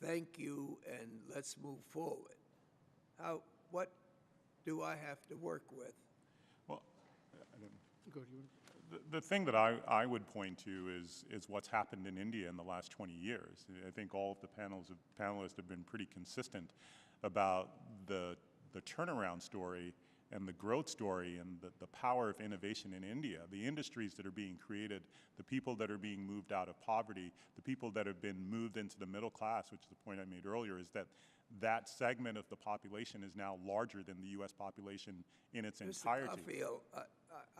thank you and let's move forward? What do I have to work with? Well, Go ahead, you- the thing that I would point to is what's happened in India in the last 20 years. I think all of the panelists have been pretty consistent about the turnaround story and the growth story and the power of innovation in India, the industries that are being created, the people that are being moved out of poverty, the people that have been moved into the middle class, which is the point I made earlier, is that segment of the population is now larger than the U.S. population in its entirety. Mr. Garfield,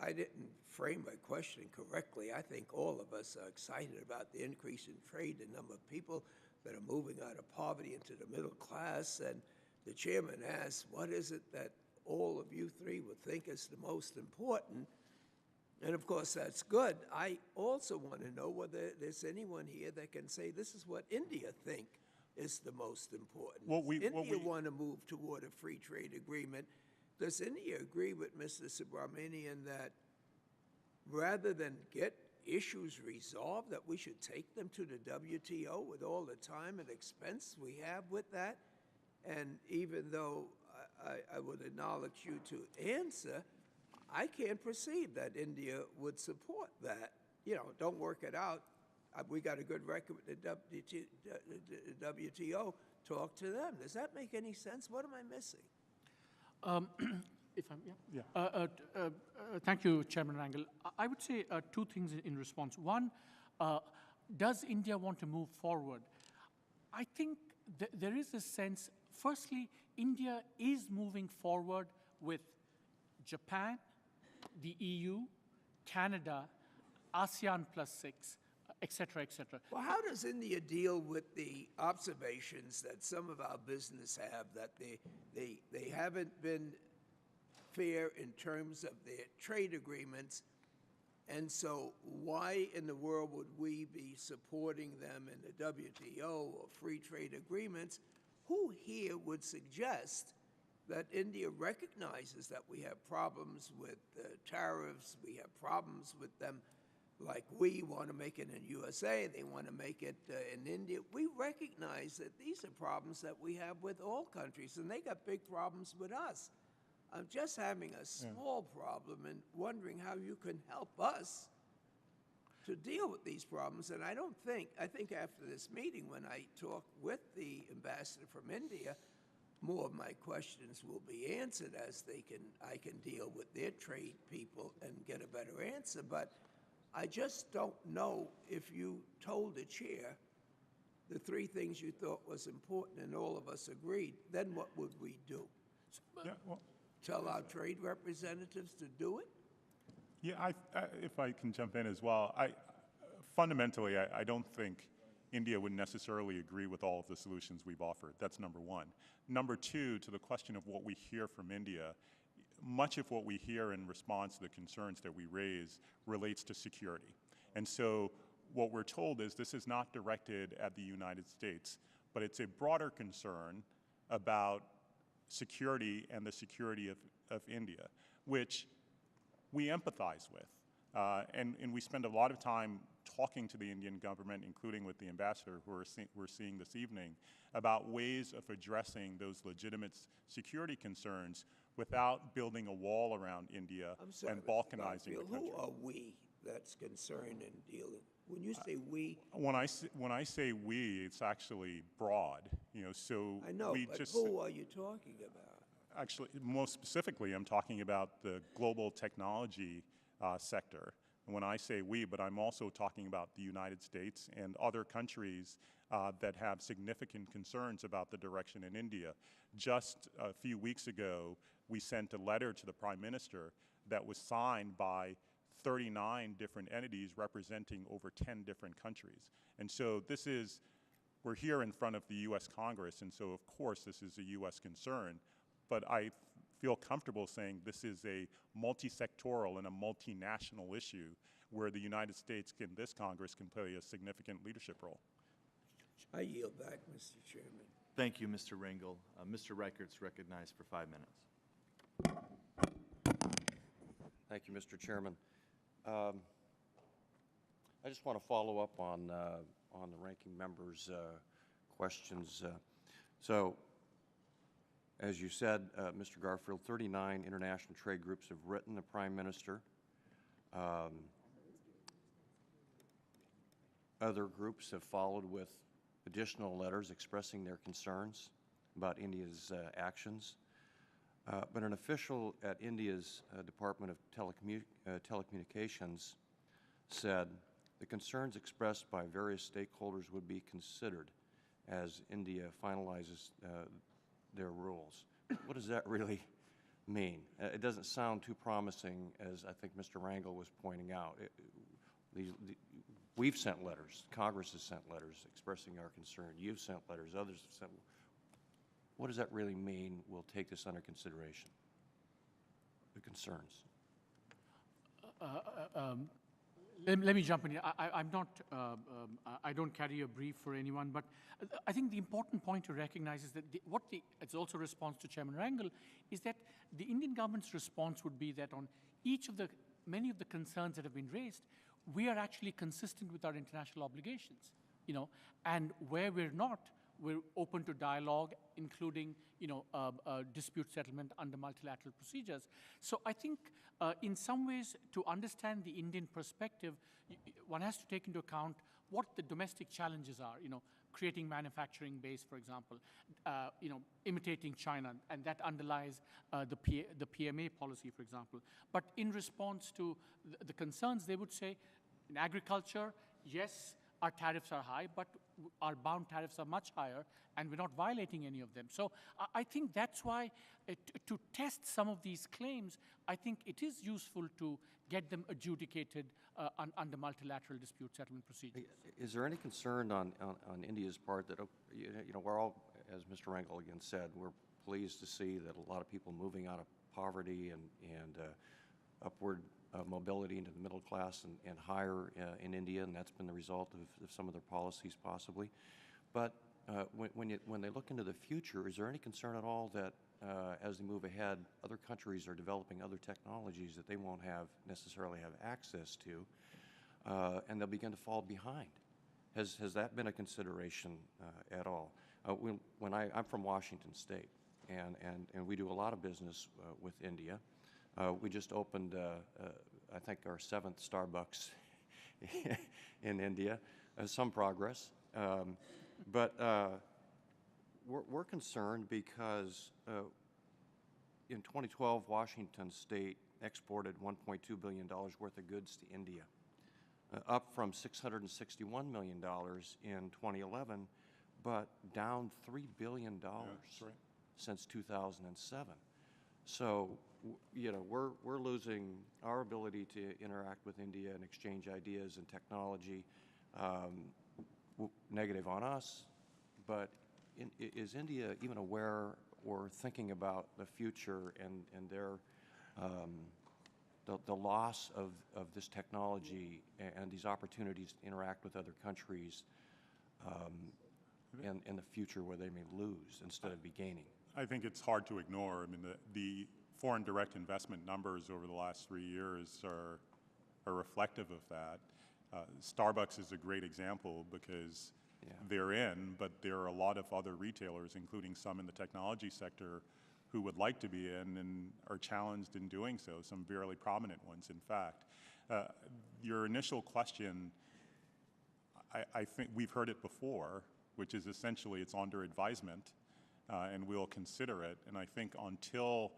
I didn't frame my question correctly. I think all of us are excited about the increase in trade, the number of people that are moving out of poverty into the middle class. And the chairman asked, what is it that all of you three would think is the most important? And of course, that's good. I also want to know whether there's anyone here that can say this is what India think is the most important. India want to move toward a free trade agreement. Does India agree with Mr. Subramanian that rather than get issues resolved, that we should take them to the WTO with all the time and expense we have with that? And even though I would acknowledge you to answer, I can't perceive that India would support that. You know, don't work it out. We got a good record with the WTO. Talk to them. Does that make any sense? What am I missing? If I'm, yeah. Thank you, Chairman Rangel. I would say two things in response. One, does India want to move forward? I think there is a sense, firstly, India is moving forward with Japan, the EU, Canada, ASEAN +6, et cetera, et cetera. Well, how does India deal with the observations that some of our business have, that they haven't been fair in terms of their trade agreements, and so why in the world would we be supporting them in the WTO or free trade agreements? Who here would suggest that India recognizes that we have problems with tariffs, we have problems with them, like we want to make it in USA, they want to make it in India. We recognize that these are problems that we have with all countries, and they got big problems with us. I'm just having a small problem and wondering how you can help us to deal with these problems. And I think after this meeting, when I talk with the ambassador from India, more of my questions will be answered as I can deal with their trade people and get a better answer. But I just don't know if you told the chair the three things you thought was important and all of us agreed, then what would we do? Yeah, well, Tell our trade representatives to do it? yeah, if I can jump in as well, fundamentally, I don't think India would necessarily agree with all of the solutions we've offered. That's number one. Number two, to the question of what we hear from India, much of what we hear in response to the concerns that we raise relates to security. And so what we're told is this is not directed at the United States, but it's a broader concern about security and the security of India, which we empathize with. And we spend a lot of time talking to the Indian government, including with the ambassador who we're seeing this evening, about ways of addressing those legitimate security concerns without building a wall around India and balkanizing the country. Who are we that's concerned in dealing? When you say we, when I say we, it's actually broad. You know, so I know, we but just who are you talking about? actually, most specifically, I'm talking about the global technology sector. And when I say we, but I'm also talking about the United States and other countries that have significant concerns about the direction in India. Just a few weeks ago, we sent a letter to the Prime Minister that was signed by 39 different entities representing over 10 different countries. And so we're here in front of the U.S. Congress, and so of course this is a U.S. concern, but I feel comfortable saying this is a multi-sectoral and a multinational issue where the United States this Congress can play a significant leadership role. I yield back, Mr. Chairman. Thank you, Mr. Ringel. Mr. Reichert's recognized for 5 minutes. Thank you, Mr. Chairman. I just want to follow up on the ranking member's questions. So, as you said, Mr. Garfield, 39 international trade groups have written the Prime Minister. Other groups have followed with additional letters expressing their concerns about India's actions. But an official at India's Department of Telecommunications said the concerns expressed by various stakeholders would be considered as India finalizes their rules. What does that really mean? It doesn't sound too promising, as I think Mr. Rangel was pointing out. We've sent letters. Congress has sent letters expressing our concern. You've sent letters. Others have sent. What does that really mean? We'll take this under consideration. The concerns. Let me jump in here. I'm not, I don't carry a brief for anyone, but I think the important point to recognize is that it's also a response to Chairman Rangel, is that the Indian government's response would be that on many of the concerns that have been raised, we are actually consistent with our international obligations, and where we're not, we're open to dialogue, including, dispute settlement under multilateral procedures. So I think, in some ways, to understand the Indian perspective, one has to take into account what the domestic challenges are. Creating manufacturing base, for example, imitating China, and that underlies the PMA policy, for example. But in response to the concerns, they would say, in agriculture, yes, our tariffs are high, but our bound tariffs are much higher, and we're not violating any of them. So I think that's why, to test some of these claims, I think it is useful to get them adjudicated under multilateral dispute settlement procedures. Is there any concern on India's part that, we're all, as Mr. Rangel again said, we're pleased to see that a lot of people moving out of poverty and upward mobility into the middle class and higher in India, and that's been the result of some of their policies possibly. But when they look into the future, is there any concern at all that as they move ahead, other countries are developing other technologies that they won't necessarily have access to, and they'll begin to fall behind? Has that been a consideration at all? I'm from Washington State, and we do a lot of business with India. We just opened, I think, our 7th Starbucks in India. Some progress. But we're concerned because in 2012, Washington State exported $1.2 billion worth of goods to India, up from $661 million in 2011, but down $3 billion since 2007. So, we're losing our ability to interact with India and exchange ideas and technology. Negative on us, but is India even aware or thinking about the future and their the loss of this technology and these opportunities to interact with other countries in the future where they may lose instead of be gaining? I think it's hard to ignore. I mean, the foreign direct investment numbers over the last 3 years are reflective of that. Starbucks is a great example because they're in, but there are a lot of other retailers, including some in the technology sector, who would like to be in and are challenged in doing so, some fairly prominent ones, in fact. Your initial question, I think we've heard it before, which is essentially it's under advisement, and we'll consider it. And I think until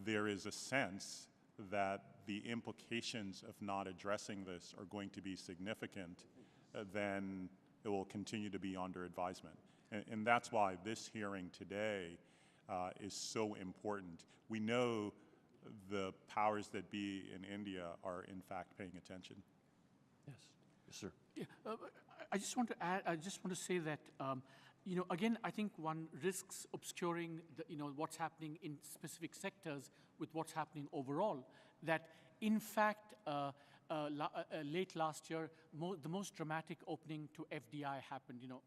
there is a sense that the implications of not addressing this are going to be significant, then it will continue to be under advisement. And that's why this hearing today is so important. We know the powers that be in India are in fact paying attention. Yes. Yes, sir. Yeah, I just want to add, I just want to say that, you know, again, I think one risks obscuring, you know, what's happening in specific sectors with what's happening overall. That, in fact, late last year, the most dramatic opening to FDI happened, you know,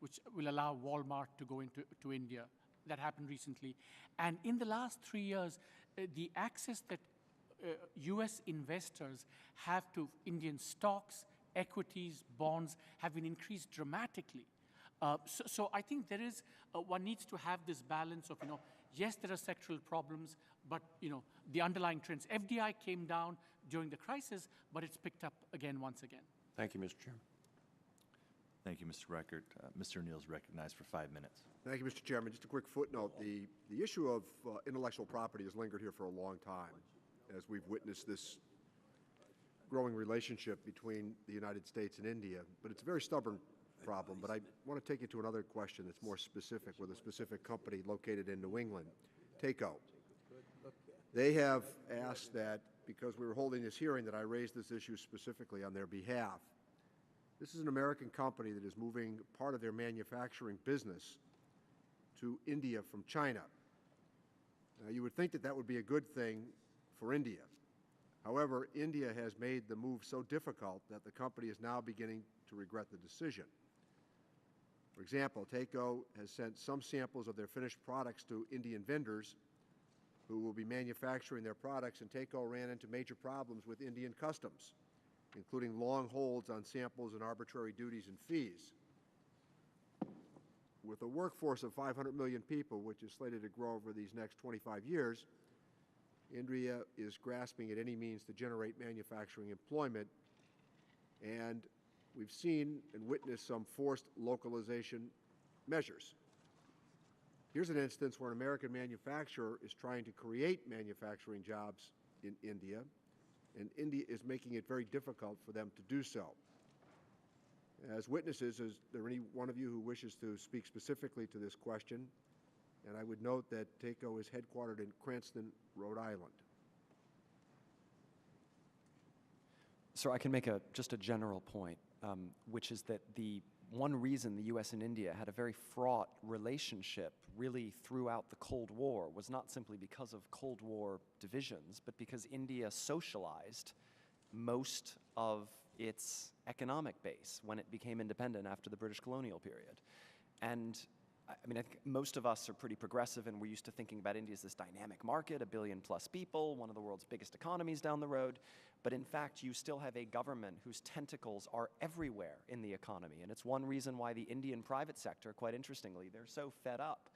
which will allow Walmart to go to India. That happened recently. And in the last 3 years, the access that US investors have to Indian stocks, equities, bonds have been increased dramatically. So I think there is, one needs to have this balance of, you know, yes, there are sectoral problems, but, you know, the underlying trends. FDI came down during the crisis, but it's picked up again once again. Thank you, Mr. Chairman. Thank you, Mr. Reckert. Mr. O'Neill is recognized for 5 minutes. Thank you, Mr. Chairman. Just a quick footnote. The issue of intellectual property has lingered here for a long time, as we've witnessed this growing relationship between the United States and India. But it's a very stubborn problem. But I want to take you to another question that's more specific, with a specific company located in New England, TACO. They have asked that, because we were holding this hearing, that I raise this issue specifically on their behalf. This is an American company that is moving part of their manufacturing business to India from China. Now, you would think that that would be a good thing for India. However, India has made the move so difficult that the company is now beginning to regret the decision. For example, TACO has sent some samples of their finished products to Indian vendors who will be manufacturing their products, and TACO ran into major problems with Indian customs, including long holds on samples and arbitrary duties and fees. With a workforce of 500 million people, which is slated to grow over these next 25 years, India is grasping at any means to generate manufacturing employment, and we've seen and witnessed some forced localization measures. Here's an instance where an American manufacturer is trying to create manufacturing jobs in India, and India is making it very difficult for them to do so. As witnesses, is there any one of you who wishes to speak specifically to this question? And I would note that TACO is headquartered in Cranston, Rhode Island. Sir, I can make just a general point, which is that the one reason the U.S. and India had a very fraught relationship really throughout the Cold War was not simply because of Cold War divisions, but because India socialized most of its economic base when it became independent after the British colonial period. And I mean, I think most of us are pretty progressive, and we're used to thinking about India as this dynamic market, 1 billion plus people, one of the world's biggest economies down the road. But in fact, you still have a government whose tentacles are everywhere in the economy. And it's one reason why the Indian private sector, quite interestingly, they're so fed up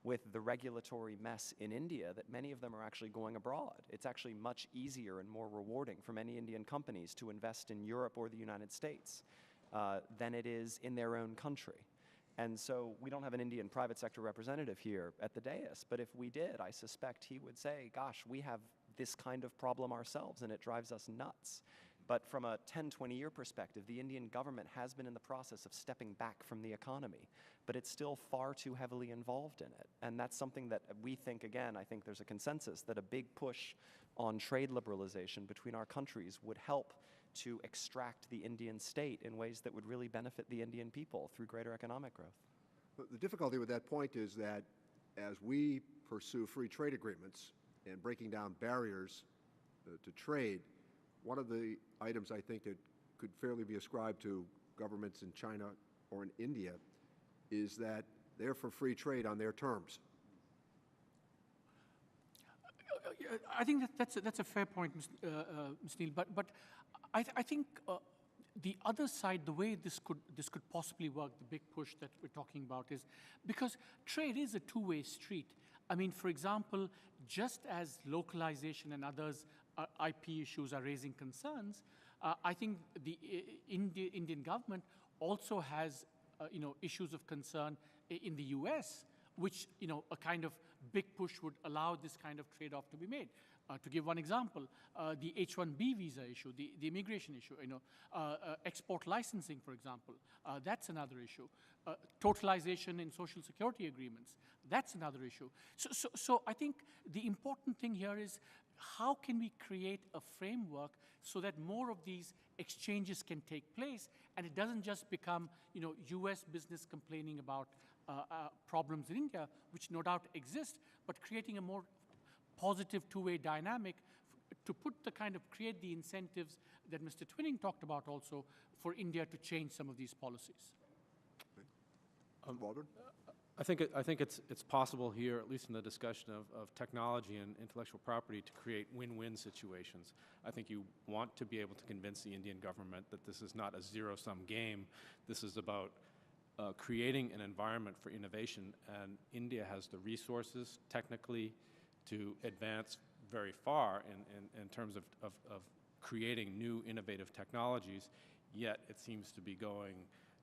with the regulatory mess in India that many of them are actually going abroad. It's actually much easier and more rewarding for many Indian companies to invest in Europe or the United States than it is in their own country. And so we don't have an Indian private sector representative here at the dais, but if we did, I suspect he would say, gosh, we have this kind of problem ourselves and it drives us nuts. But from a 10, 20-year perspective, the Indian government has been in the process of stepping back from the economy, but it's still far too heavily involved in it. And that's something that we think, again, I think there's a consensus that a big push on trade liberalization between our countries would help to extract the Indian state in ways that would really benefit the Indian people through greater economic growth. The difficulty with that point is that as we pursue free trade agreements and breaking down barriers to trade, one of the items I think that could fairly be ascribed to governments in China or in India is that they're for free trade on their terms. I think that's a fair point, Ms. Neal. But I think the other side, the way this could possibly work, the big push that we're talking about, is because trade is a two-way street. I mean, for example, just as localization and others, IP issues are raising concerns, I think the Indian government also has issues of concern in the U.S., which a kind of big push would allow this kind of trade-off to be made. To give one example, the H-1B visa issue, the immigration issue, export licensing, for example, that's another issue. Totalization in social security agreements, that's another issue. So I think the important thing here is how can we create a framework so that more of these exchanges can take place, and it doesn't just become, U.S. business complaining about problems in India, which no doubt exist, but creating a more positive two-way dynamic to create the incentives that Mr. Twinning talked about also for India to change some of these policies. Waldron? I think it's possible here, at least in the discussion of technology and intellectual property, to create win-win situations. I think you want to be able to convince the Indian government that this is not a zero-sum game. This is about creating an environment for innovation, and India has the resources technically to advance very far in terms of creating new innovative technologies, yet it seems to be going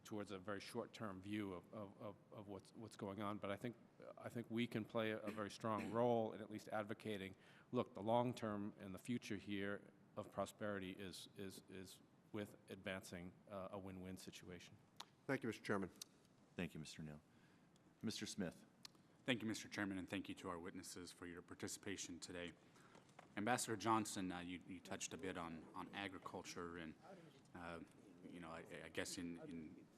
towards a very short-term view of what's going on. But I think we can play a very strong role in at least advocating, look, the long-term and the future here of prosperity is with advancing a win-win situation. Thank you, Mr. Chairman. Thank you, Mr. Neal. Mr. Smith. Thank you, Mr. Chairman, and thank you to our witnesses for your participation today. Ambassador Johnson, you touched a bit on agriculture and, I guess in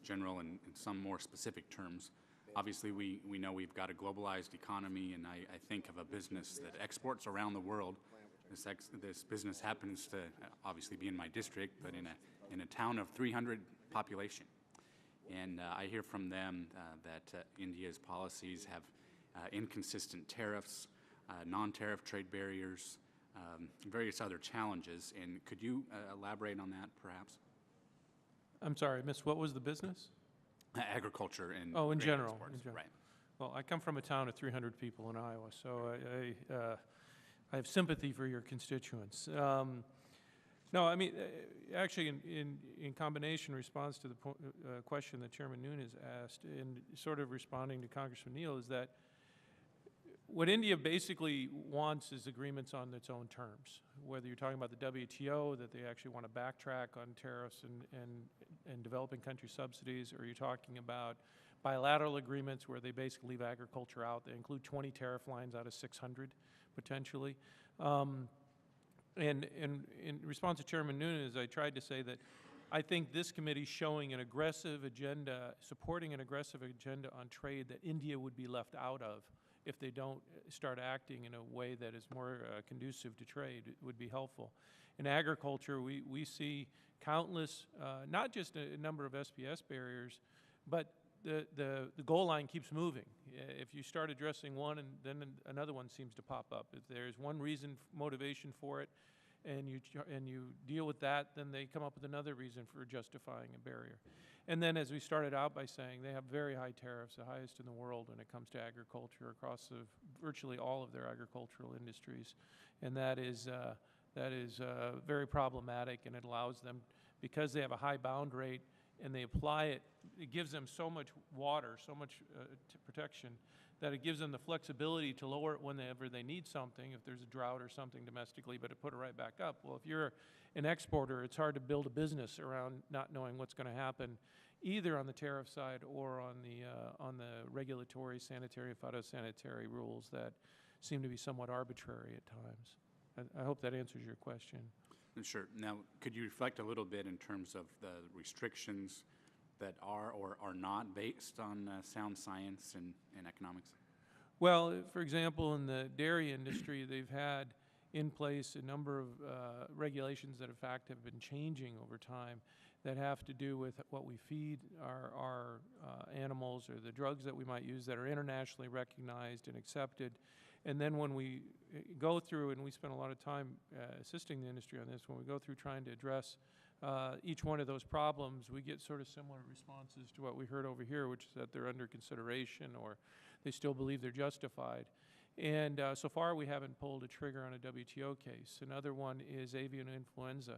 general and in some more specific terms. Obviously, we know we've got a globalized economy, and I think of a business that exports around the world. This business happens to obviously be in my district, but in a town of 300 population. And I hear from them that India's policies have inconsistent tariffs, non-tariff trade barriers, various other challenges. And could you elaborate on that, perhaps? I'm sorry, Miss, what was the business? Agriculture and in grain general. exports. Right. Well, I come from a town of 300 people in Iowa, so I have sympathy for your constituents. No, I mean, actually, in combination response to the question that Chairman Nunes asked, and sort of responding to Congressman Neal, is that what India basically wants is agreements on its own terms. Whether you're talking about the WTO, that they actually want to backtrack on tariffs and developing country subsidies, or you're talking about bilateral agreements where they basically leave agriculture out. They include 20 tariff lines out of 600, potentially. And in response to Chairman Nunes, I tried to say that I think this committee showing an aggressive agenda, supporting an aggressive agenda on trade that India would be left out of if they don't start acting in a way that is more conducive to trade, would be helpful. In agriculture, we see countless, not just a number of SPS barriers, but the goal line keeps moving. If you start addressing one, and then another one seems to pop up. If there's one reason, motivation for it, and you deal with that, then they come up with another reason for justifying a barrier. And then, as we started out by saying, they have very high tariffs, the highest in the world when it comes to agriculture across virtually all of their agricultural industries, and that is very problematic. And it allows them, because they have a high bound rate and they apply it, it gives them so much water, so much protection, that it gives them the flexibility to lower it whenever they need something, if there's a drought or something domestically, but to put it right back up. Well, if you're an exporter, it's hard to build a business around not knowing what's going to happen, either on the tariff side or on the regulatory, sanitary, and phytosanitary rules that seem to be somewhat arbitrary at times. I hope that answers your question. Sure. Now, could you reflect a little bit in terms of the restrictions that are or are not based on sound science and economics? Well, for example, in the dairy industry, they've had in place a number of regulations that, in fact, have been changing over time that have to do with what we feed our animals, or the drugs that we might use that are internationally recognized and accepted. And then when we go through, and we spend a lot of time assisting the industry on this, when we go through trying to address each one of those problems, we get sort of similar responses to what we heard over here, which is that they're under consideration or they still believe they're justified. And so far, we haven't pulled a trigger on a WTO case. Another one is avian influenza,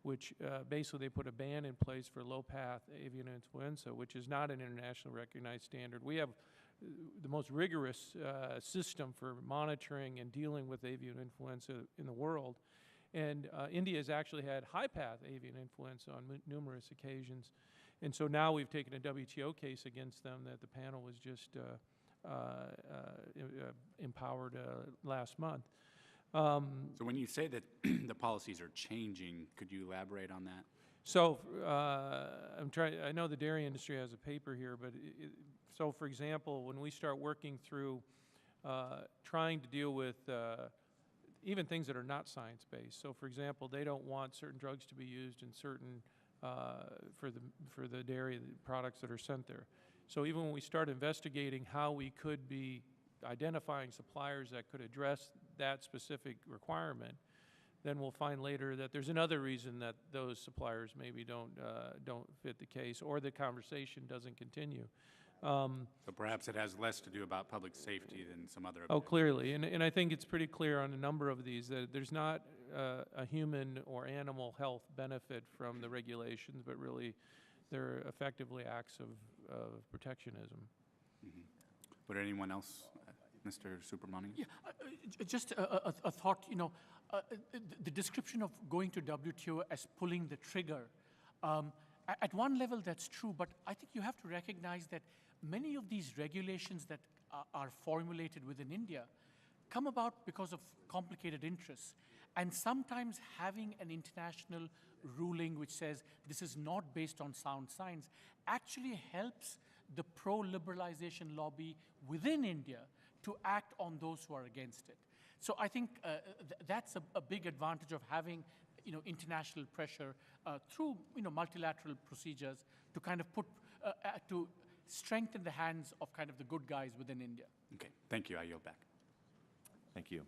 which basically they put a ban in place for low-path avian influenza, which is not an internationally recognized standard. We have the most rigorous system for monitoring and dealing with avian influenza in the world. And India has actually had high-path avian influenza on numerous occasions. And so now we've taken a WTO case against them that the panel was just empowered last month. So when you say that the policies are changing, could you elaborate on that? So I know the dairy industry has a paper here, but so for example, when we start working through trying to deal with even things that are not science-based. So for example, they don't want certain drugs to be used in certain for the dairy products that are sent there. So even when we start investigating how we could be identifying suppliers that could address that specific requirement, then we'll find later that there's another reason that those suppliers maybe don't fit the case, or the conversation doesn't continue. So perhaps it has less to do about public safety than some other. Oh, clearly, and I think it's pretty clear on a number of these that there's not a human or animal health benefit from the regulations, but really they're effectively acts of protectionism. Mm-hmm. Would anyone else, Mr. Subramanian? Yeah, just a thought, you know, the description of going to WTO as pulling the trigger, at one level that's true, but I think you have to recognize that many of these regulations that are formulated within India come about because of complicated interests. And sometimes having an international ruling which says this is not based on sound science actually helps the pro-liberalization lobby within India to act on those who are against it. So I think that's a big advantage of having, you know, international pressure through, you know, multilateral procedures to kind of put, to strengthen the hands of kind of the good guys within India. Okay, thank you. I yield back. Thank you.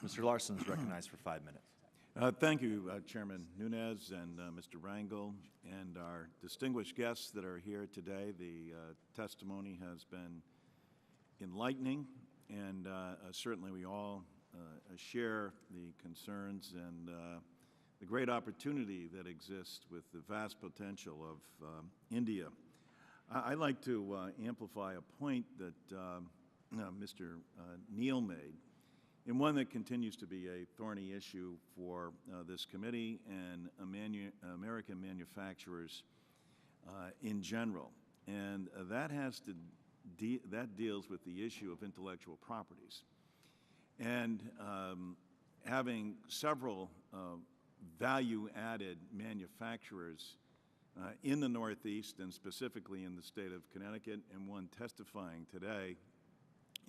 Mr. Larson is recognized for 5 minutes. Thank you, Chairman Nunes and Mr. Rangel, and our distinguished guests that are here today. The testimony has been enlightening, and certainly we all share the concerns and the great opportunity that exists with the vast potential of India. I'd like to amplify a point that Mr. Neal made, and one that continues to be a thorny issue for this committee and American manufacturers in general. And that has to that deals with the issue of intellectual properties. And having several value-added manufacturers in the Northeast and specifically in the state of Connecticut, and one testifying today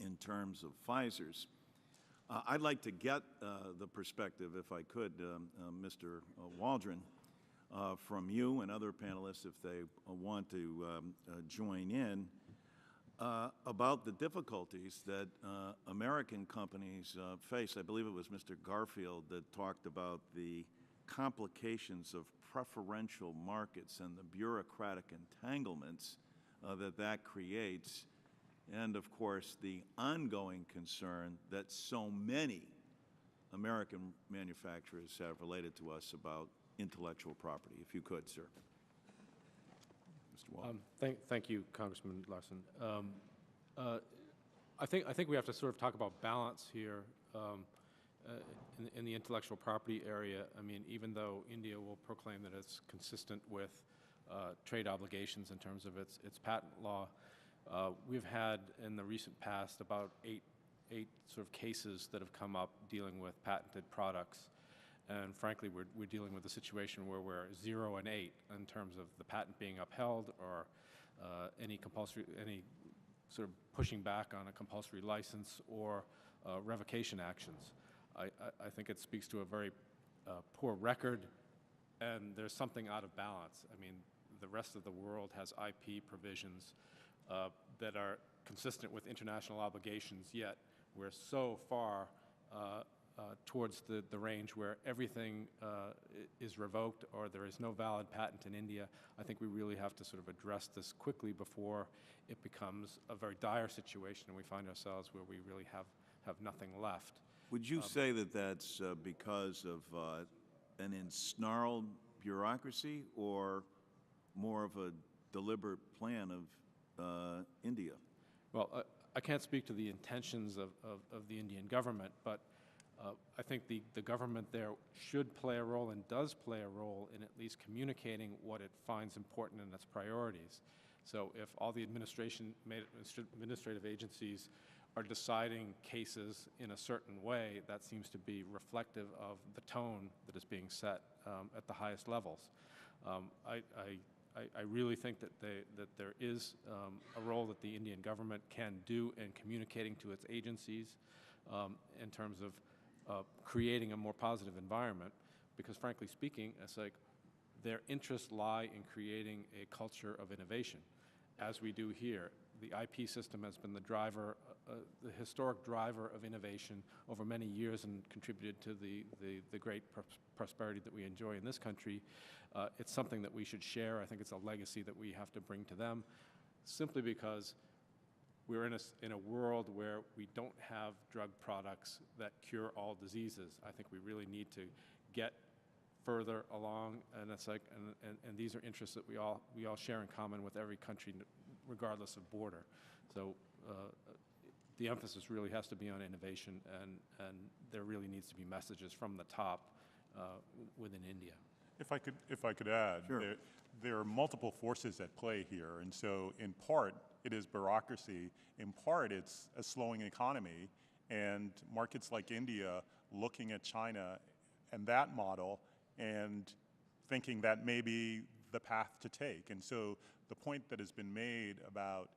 in terms of Pfizer's, I'd like to get the perspective, if I could, Mr. Waldron, from you and other panelists, if they want to join in, about the difficulties that American companies face. I believe it was Mr. Garfield that talked about the complications of preferential markets and the bureaucratic entanglements that creates, and of course the ongoing concern that so many American manufacturers have related to us about intellectual property. If you could, sir. Mr. Waldron. Thank you, Congressman Larson. I think we have to sort of talk about balance here in the intellectual property area. I mean, even though India will proclaim that it's consistent with trade obligations in terms of its patent law, we've had in the recent past about eight sort of cases that have come up dealing with patented products. And frankly, we're dealing with a situation where we're 0 and 8 in terms of the patent being upheld or any sort of pushing back on a compulsory license or revocation actions. I think it speaks to a very poor record, and there's something out of balance. I mean, the rest of the world has IP provisions that are consistent with international obligations, yet we're so far towards the range where everything is revoked or there is no valid patent in India. I think we really have to sort of address this quickly before it becomes a very dire situation and we find ourselves where we really have nothing left. Would you say that that's because of an ensnarled bureaucracy or more of a deliberate plan of India? Well, I can't speak to the intentions of the Indian government, but I think the government there should play a role and does play a role in at least communicating what it finds important in its priorities. So if all the administrative agencies are deciding cases in a certain way that seems to be reflective of the tone that is being set at the highest levels. I really think that there is a role that the Indian government can do in communicating to its agencies in terms of creating a more positive environment, because frankly speaking, it's like their interests lie in creating a culture of innovation, as we do here. The IP system has been the driver, the historic driver of innovation over many years and contributed to the great prosperity that we enjoy in this country. It's something that we should share. I think it's a legacy that we have to bring to them, simply because we're in a world where we don't have drug products that cure all diseases. I think we really need to get further along, and it's like, and these are interests that we all share in common with every country, regardless of border. So the emphasis really has to be on innovation, and there really needs to be messages from the top within India. If I could add, Sure. There are multiple forces at play here, and so in part it is bureaucracy, in part it's a slowing economy, and markets like India looking at China and that model and thinking that may be the path to take. And so the point that has been made about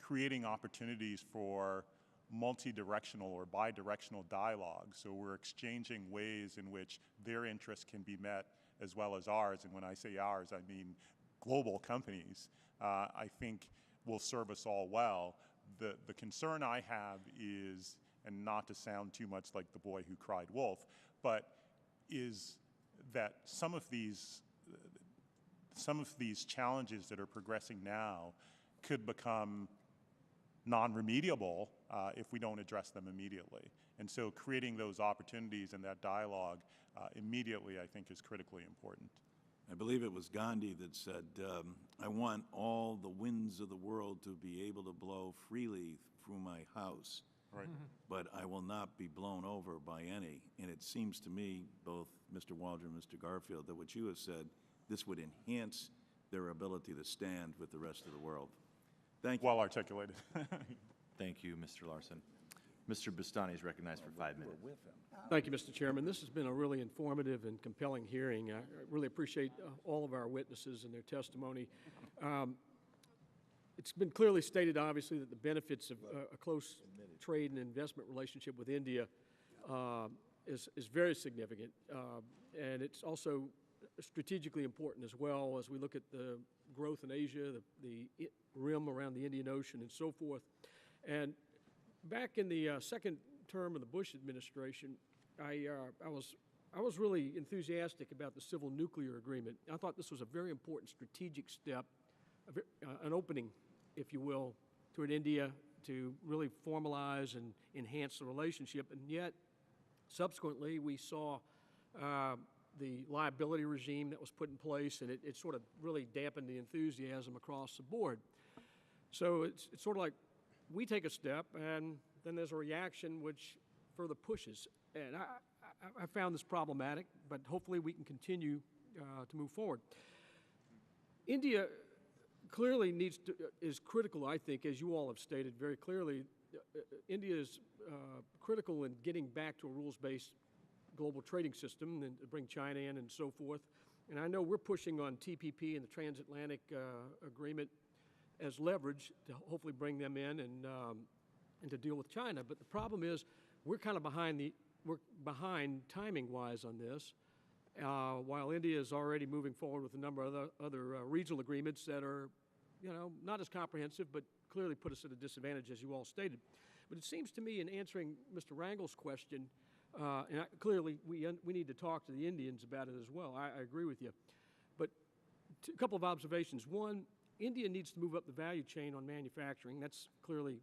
creating opportunities for multi-directional or bi-directional dialogue, so we're exchanging ways in which their interests can be met as well as ours, and when I say ours, I mean global companies, I think will serve us all well. The concern I have is, and not to sound too much like the boy who cried wolf, but is that some of these challenges that are progressing now could become non-remediable if we don't address them immediately. And so creating those opportunities and that dialogue immediately, I think, is critically important. I believe it was Gandhi that said, I want all the winds of the world to be able to blow freely through my house, Right. but I will not be blown over by any. And it seems to me, both Mr. Waldron and Mr. Garfield, that what you have said, this would enhance their ability to stand with the rest of the world. Thank you. Well articulated. Thank you, Mr. Larson. Mr. Bustani is recognized for 5 minutes. Thank you, Mr. Chairman. This has been a really informative and compelling hearing. I really appreciate all of our witnesses and their testimony. It's been clearly stated, obviously, that the benefits of a close trade and investment relationship with India is very significant. And it's also strategically important as well as we look at the growth in Asia, the rim around the Indian Ocean and so forth. And back in the second term of the Bush administration, I was really enthusiastic about the civil nuclear agreement. I thought this was a very important strategic step, an opening, if you will, toward India to really formalize and enhance the relationship. And yet, subsequently, we saw the liability regime that was put in place, and it sort of really dampened the enthusiasm across the board. So it's sort of like we take a step, and then there's a reaction which further pushes. And I found this problematic, but hopefully we can continue to move forward. India clearly is critical, I think, as you all have stated very clearly. India is critical in getting back to a rules-based global trading system and to bring China in and so forth. And I know we're pushing on TPP and the Transatlantic Agreement as leverage to hopefully bring them in and to deal with China. But the problem is we're kind of behind timing-wise on this, while India is already moving forward with a number of other regional agreements that are, not as comprehensive, but clearly put us at a disadvantage, as you all stated. But it seems to me, in answering Mr. Rangel's question, clearly we need to talk to the Indians about it as well. I agree with you. But a couple of observations. One, India needs to move up the value chain on manufacturing. That's clearly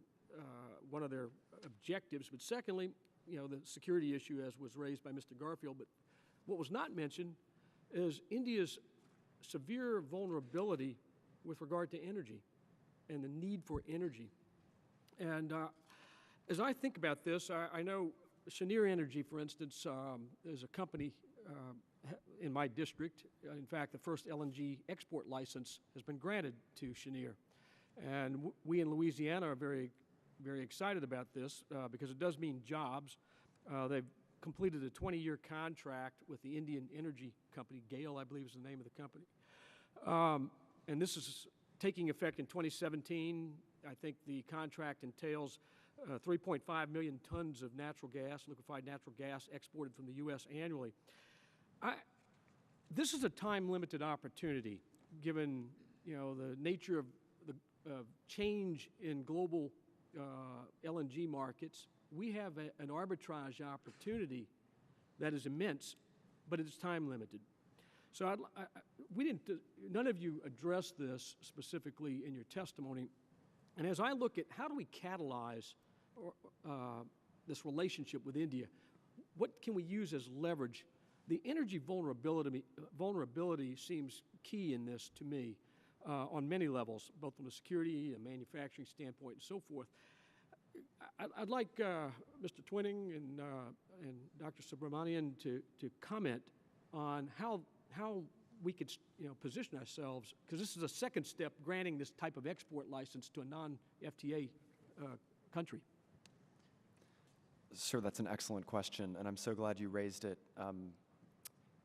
one of their objectives. But secondly, the security issue, as was raised by Mr. Garfield. But what was not mentioned is India's severe vulnerability with regard to energy and the need for energy. And as I think about this, I know Cheniere Energy, for instance, is a company in my district. In fact, the first LNG export license has been granted to Cheniere. And we in Louisiana are very very excited about this because it does mean jobs. They've completed a 20-year contract with the Indian energy company, GAIL, I believe is the name of the company. And this is taking effect in 2017. I think the contract entails 3.5 million tons of natural gas, liquefied natural gas, exported from the U.S. annually. This is a time-limited opportunity, given the nature of the change in global LNG markets. We have an arbitrage opportunity that is immense, but it's time-limited. So none of you addressed this specifically in your testimony. And as I look at how do we catalyze this relationship with India, what can we use as leverage? The energy vulnerability seems key in this to me on many levels, both from a security and manufacturing standpoint and so forth. I'd like Mr. Twining and Dr. Subramanian to comment on how we could position ourselves, because this is a second step, granting this type of export license to a non-FTA country. Sir, that's an excellent question, and I'm so glad you raised it.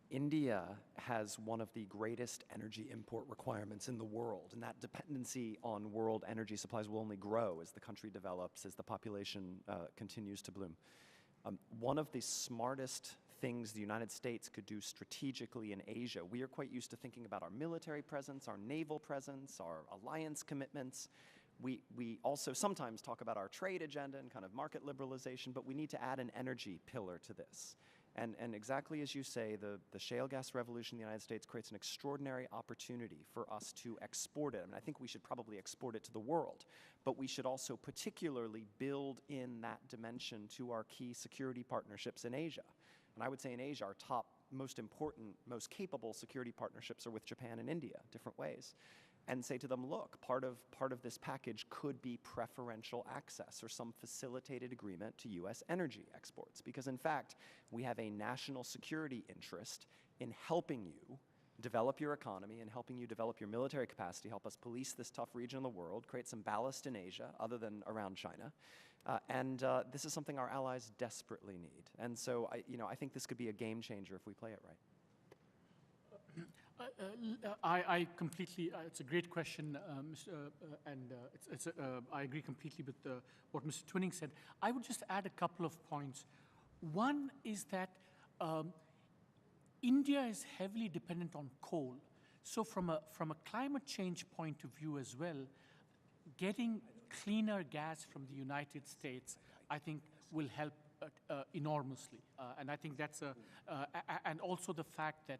India has one of the greatest energy import requirements in the world, and that dependency on world energy supplies will only grow as the country develops, as the population continues to bloom. One of the smartest things the United States could do strategically in Asia, we are quite used to thinking about our military presence, our naval presence, our alliance commitments. We also sometimes talk about our trade agenda and kind of market liberalization, but we need to add an energy pillar to this. And exactly as you say, the shale gas revolution in the United States creates an extraordinary opportunity for us to export it. I mean, I think we should probably export it to the world, but we should also particularly build in that dimension to our key security partnerships in Asia. And I would say in Asia, our top, most important, most capable security partnerships are with Japan and India, different ways. And say to them, look, part of this package could be preferential access or some facilitated agreement to U.S. energy exports. Because in fact, we have a national security interest in helping you develop your economy and helping you develop your military capacity, help us police this tough region of the world, create some ballast in Asia other than around China. And this is something our allies desperately need. And so I think this could be a game changer if we play it right. I completely, it's a great question, I agree completely with what Mr. Twining said. I would just add a couple of points. One is that India is heavily dependent on coal. So from a climate change point of view as well, getting cleaner gas from the United States, I think, will help enormously. And I think that's and also the fact that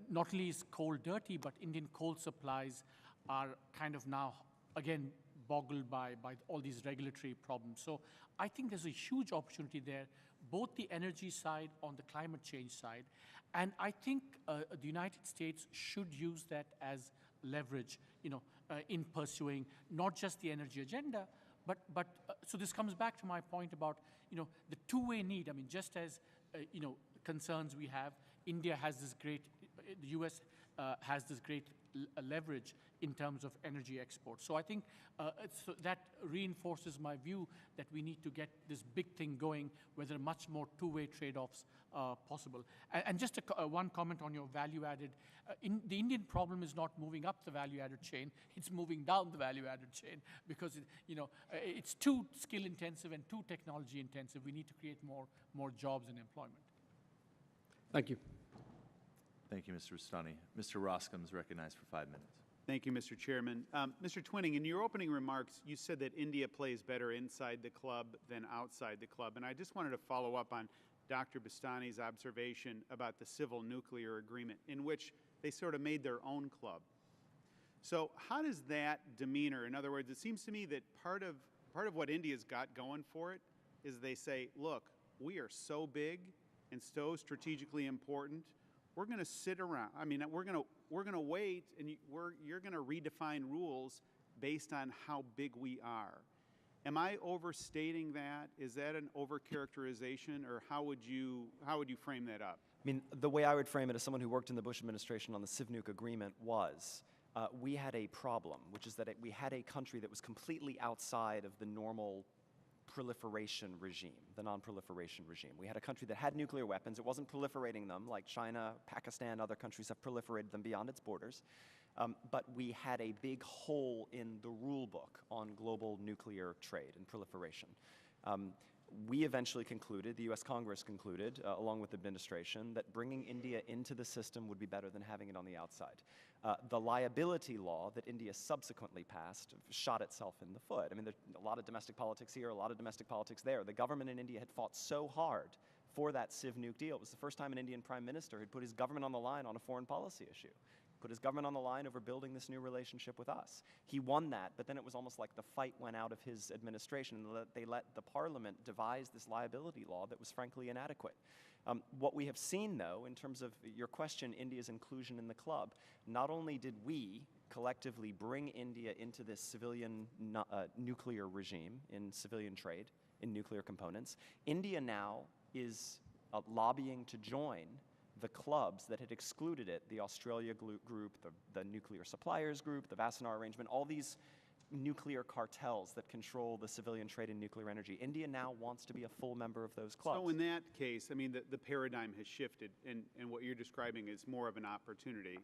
not only is coal dirty, but Indian coal supplies are kind of now, again, boggled by all these regulatory problems. So I think there's a huge opportunity there, both the energy side on the climate change side. And I think the United States should use that as leverage, in pursuing not just the energy agenda, but so this comes back to my point about, the two-way need. I mean, just as, concerns we have, India has this great, the U.S. Has this great leverage in terms of energy exports. So I think that reinforces my view that we need to get this big thing going where there are much more two-way trade-offs possible. And just one comment on your value-added. The Indian problem is not moving up the value-added chain, it's moving down the value-added chain because it's too skill-intensive and too technology-intensive. We need to create more jobs and employment. Thank you. Thank you, Mr. Rustani. Mr. Roscom is recognized for 5 minutes. Thank you, Mr. Chairman. Mr. Twining, in your opening remarks, you said that India plays better inside the club than outside the club. And I just wanted to follow up on Dr. Bastani's observation about the civil nuclear agreement, in which they sort of made their own club. So how does that demeanor, in other words, it seems to me that part of what India's got going for it is they say, look, we are so big and so strategically important, we're going to sit around. I mean, we're going to wait, and you're going to redefine rules based on how big we are. Am I overstating that? Is that an overcharacterization, or how would you frame that up? I mean, the way I would frame it as someone who worked in the Bush administration on the Civ-Nuke agreement was we had a problem, which is that we had a country that was completely outside of the normal proliferation regime, the non-proliferation regime. We had a country that had nuclear weapons. It wasn't proliferating them like China, Pakistan, other countries have proliferated them beyond its borders. But we had a big hole in the rule book on global nuclear trade and proliferation. We eventually concluded, the US Congress concluded, along with the administration, that bringing India into the system would be better than having it on the outside. The liability law that India subsequently passed shot itself in the foot. I mean, there's a lot of domestic politics here, a lot of domestic politics there. The government in India had fought so hard for that Civ nuke deal. It was the first time an Indian prime minister had put his government on the line on a foreign policy issue. Put his government on the line over building this new relationship with us. He won that, but then it was almost like the fight went out of his administration, and they let the parliament devise this liability law that was frankly inadequate. What we have seen, though, in terms of your question, India's inclusion in the club, not only did we collectively bring India into this civilian nuclear regime in civilian trade in nuclear components, India now is lobbying to join the clubs that had excluded it, the Australia group, the Nuclear Suppliers Group, the Wassenaar Arrangement, all these nuclear cartels that control the civilian trade in nuclear energy. India now wants to be a full member of those clubs. So in that case, I mean, the paradigm has shifted, and what you're describing is more of an opportunity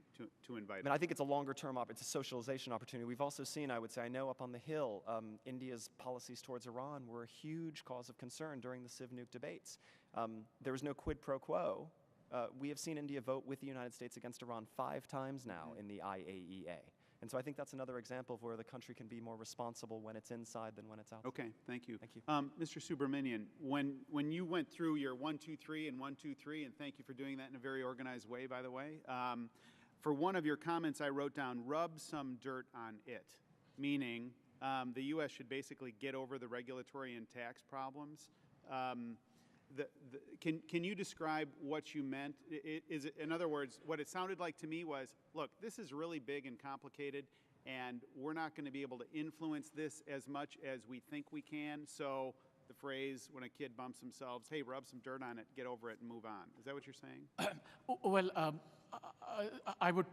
to invite. I mean, I think it's a longer-term it's a socialization opportunity. We've also seen, I would say, I know up on the Hill, India's policies towards Iran were a huge cause of concern during the Civ nuke debates. There was no quid pro quo. We have seen India vote with the United States against Iran 5 times now in the IAEA. And so I think that's another example of where the country can be more responsible when it's inside than when it's outside. Okay, thank you. Thank you. Mr. Subramanian, when you went through your 1, 2, 3 and 1, 2, 3, and thank you for doing that in a very organized way, by the way, for one of your comments I wrote down, rub some dirt on it, meaning the U.S. should basically get over the regulatory and tax problems. Can you describe what you meant? In other words, what it sounded like to me was, look, this is really big and complicated, and we're not going to be able to influence this as much as we think we can. So the phrase, when a kid bumps themselves, hey, rub some dirt on it, get over it, and move on. Is that what you're saying? Well, I would,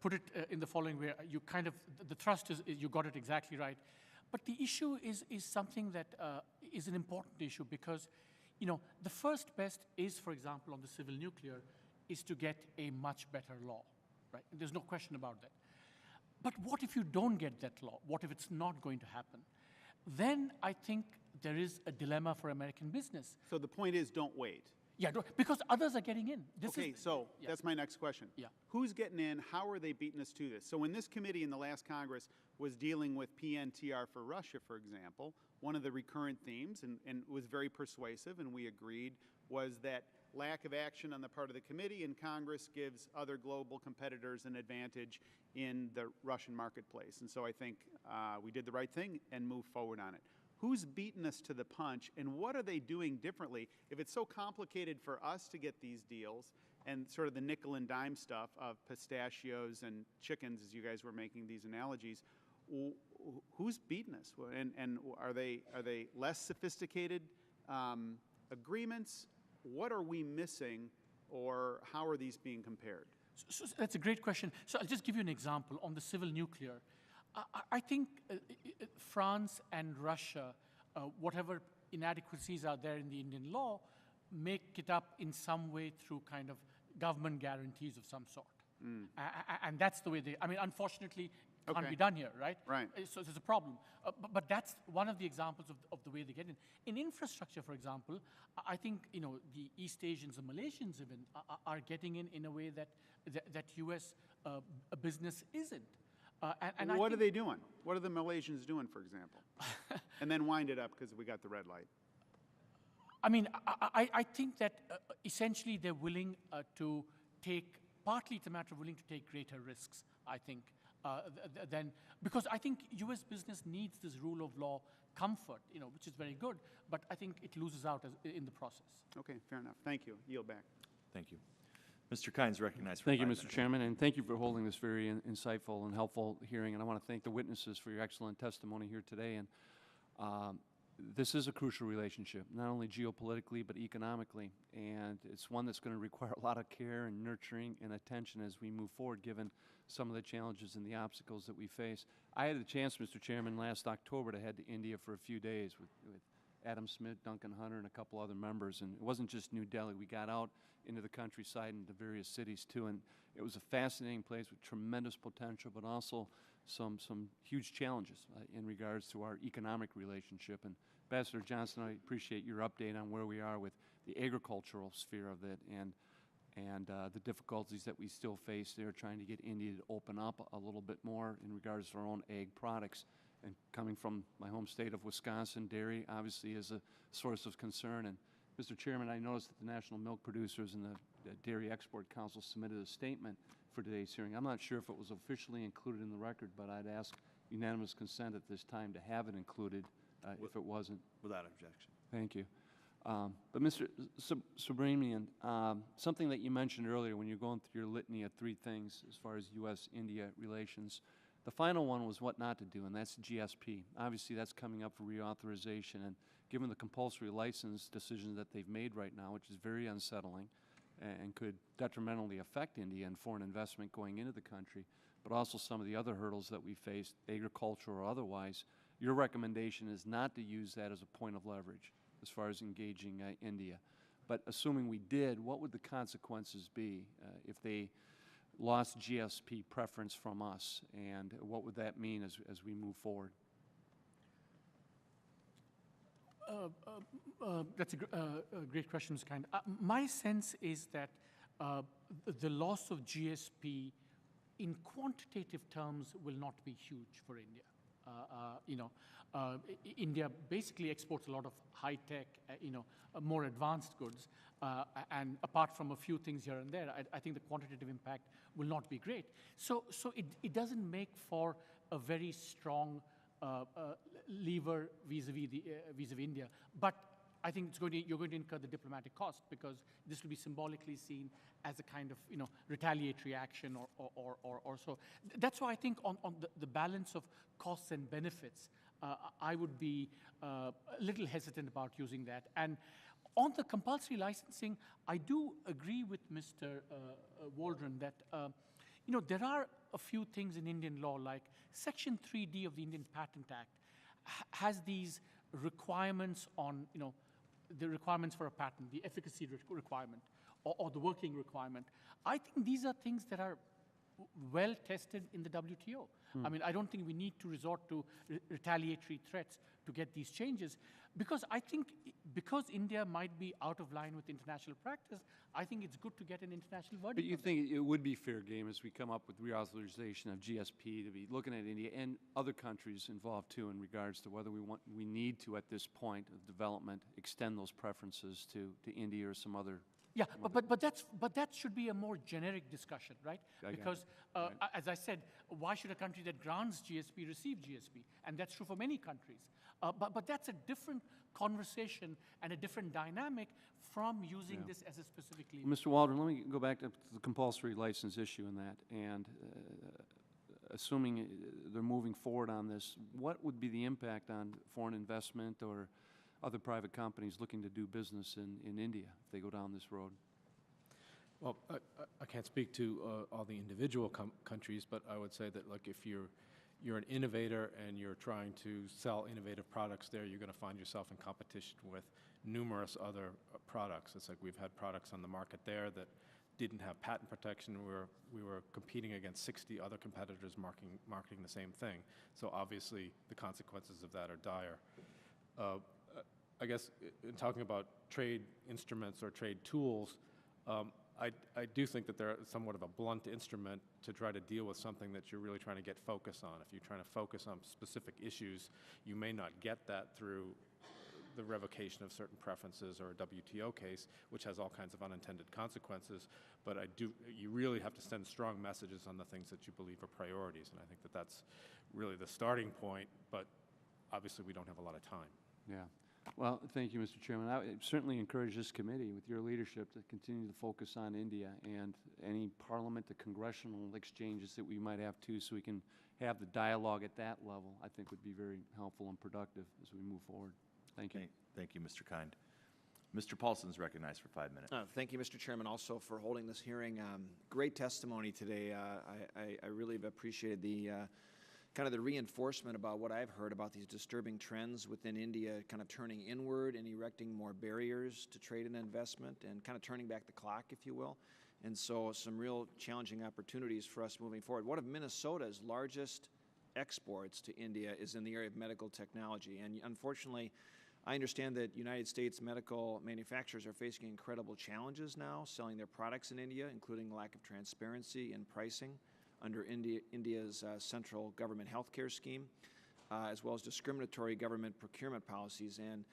put it in the following way. You kind of, the thrust is you got it exactly right. But the issue is something that is an important issue because the first best is, for example, on the civil nuclear, is to get a much better law, right? There's no question about that. But what if you don't get that law? What if it's not going to happen? Then I think there is a dilemma for American business. So the point is, don't wait. Yeah, because others are getting in. That's my next question. Yeah. Who's getting in? How are they beating us to this? So when this committee in the last Congress was dealing with PNTR for Russia, for example, one of the recurrent themes, and was very persuasive, and we agreed, was that lack of action on the part of the committee and Congress gives other global competitors an advantage in the Russian marketplace. And so I think we did the right thing and moved forward on it. Who's beaten us to the punch, and what are they doing differently? If it's so complicated for us to get these deals and sort of the nickel and dime stuff of pistachios and chickens, as you guys were making these analogies, who's beaten us? And are they less sophisticated agreements? What are we missing, or how are these being compared? So that's a great question. So I'll just give you an example on the civil nuclear. I think France and Russia, whatever inadequacies are there in the Indian law, make it up in some way through kind of government guarantees of some sort. And that's the way they, unfortunately, it can't be done here, right? Right. So there's a problem. But that's one of the examples of the way they get in. In infrastructure, for example, I think, the East Asians and Malaysians even are getting in a way that U.S. Business isn't. And what are they doing? What are the Malaysians doing, for example? And then wind it up because we got the red light. I think that essentially they're willing to take, partly it's a matter of willing to take greater risks, I think, because I think U.S. business needs this rule of law comfort, which is very good, but I think it loses out in the process. Okay, fair enough. Thank you. Yield back. Thank you. Mr. Kynes recognized for Thank you, 5 Mr. minutes. Chairman, and thank you for holding this very insightful and helpful hearing. And I want to thank the witnesses for your excellent testimony here today. And this is a crucial relationship, not only geopolitically but economically, and it's one that's going to require a lot of care and nurturing and attention as we move forward, given some of the challenges and the obstacles that we face. I had the chance, Mr. Chairman, last October to head to India for a few days with Adam Smith, Duncan Hunter, and a couple other members, and it wasn't just New Delhi. We got out into the countryside and to various cities too, and it was a fascinating place with tremendous potential, but also some huge challenges in regards to our economic relationship. And Ambassador Johnson, I appreciate your update on where we are with the agricultural sphere of it and the difficulties that we still face there, trying to get India to open up a little bit more in regards to our own ag products. And coming from my home state of Wisconsin, dairy obviously is a source of concern. And Mr. Chairman, I noticed that the National Milk Producers and the Dairy Export Council submitted a statement for today's hearing. I'm not sure if it was officially included in the record, but I'd ask unanimous consent at this time to have it included if it wasn't. Without objection. Thank you. But Mr. Subramanian, something that you mentioned earlier when you're going through your litany of 3 things as far as U.S.-India relations, the final one was what not to do, and that's GSP. Obviously, that's coming up for reauthorization, and given the compulsory license decision that they've made right now, which is very unsettling and could detrimentally affect India and foreign investment going into the country, but also some of the other hurdles that we face, agriculture or otherwise, your recommendation is not to use that as a point of leverage as far as engaging India. But assuming we did, what would the consequences be if they lost GSP preference from us, and what would that mean as we move forward? That's a great question, Mr. Kind. My sense is that the loss of GSP in quantitative terms will not be huge for India. India basically exports a lot of high-tech, more advanced goods, and apart from a few things here and there, I think the quantitative impact will not be great. So it doesn't make for a very strong lever vis-a-vis India, but I think you're going to incur the diplomatic cost, because this will be symbolically seen as a kind of retaliatory action or so. That's why I think on the balance of costs and benefits, I would be a little hesitant about using that. And on the compulsory licensing, I do agree with Mr. Waldron that there are a few things in Indian law, like Section 3D of the Indian Patent Act has these requirements on the requirements for a patent, the efficacy requirement, or the working requirement. I think these are things that are well tested in the WTO. I mean, I don't think we need to resort to retaliatory threats to get these changes, because I think because India might be out of line with international practice, I think it's good to get an international verdict. But you think it would be fair game as we come up with reauthorization of GSP to be looking at India and other countries involved too, in regards to whether we need to, at this point of development, extend those preferences to India or some other. Yeah, but that should be a more generic discussion, right? Because as I said, why should a country that grants GSP receive GSP? And that's true for many countries. But that's a different conversation and a different dynamic from using this as a specific lever. Mr. Waldron, let me go back to the compulsory license issue in that, and assuming they're moving forward on this, what would be the impact on foreign investment or other private companies looking to do business in India if they go down this road? Well, I can't speak to all the individual countries, but I would say that, like, if you're an innovator and you're trying to sell innovative products there, you're going to find yourself in competition with numerous other products. It's like we've had products on the market there that didn't have patent protection. We were competing against 60 other competitors marketing the same thing. So obviously the consequences of that are dire. I guess in talking about trade instruments or trade tools, I do think that they're somewhat of a blunt instrument to try to deal with something that you're really trying to get focus on. If you're trying to focus on specific issues, you may not get that through the revocation of certain preferences or a WTO case, which has all kinds of unintended consequences. But you really have to send strong messages on the things that you believe are priorities, and I think that that's really the starting point, but obviously we don't have a lot of time. Yeah. Well, thank you, Mr. Chairman. I would certainly encourage this committee, with your leadership, to continue to focus on India and any parliament to congressional exchanges that we might have too, so we can have the dialogue at that level, I think would be very helpful and productive as we move forward. Thank you. Thank you, Mr. Kind. Mr. Paulson's recognized for 5 minutes. Thank you, Mr. Chairman, also for holding this hearing. Great testimony today. I really have appreciated the kind of the reinforcement about what I've heard about these disturbing trends within India, kind of turning inward and erecting more barriers to trade and investment, and kind of turning back the clock, if you will. And so some real challenging opportunities for us moving forward. One of Minnesota's largest exports to India is in the area of medical technology. And unfortunately, I understand that United States medical manufacturers are facing incredible challenges now selling their products in India, including lack of transparency in pricing under India's central government healthcare scheme, as well as discriminatory government procurement policies. And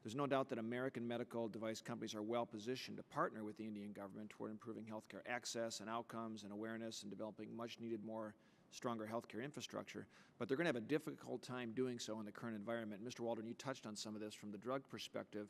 there's no doubt that American medical device companies are well positioned to partner with the Indian government toward improving healthcare access and outcomes and awareness and developing much needed stronger healthcare infrastructure, but they're going to have a difficult time doing so in the current environment. Mr. Waldron, you touched on some of this from the drug perspective.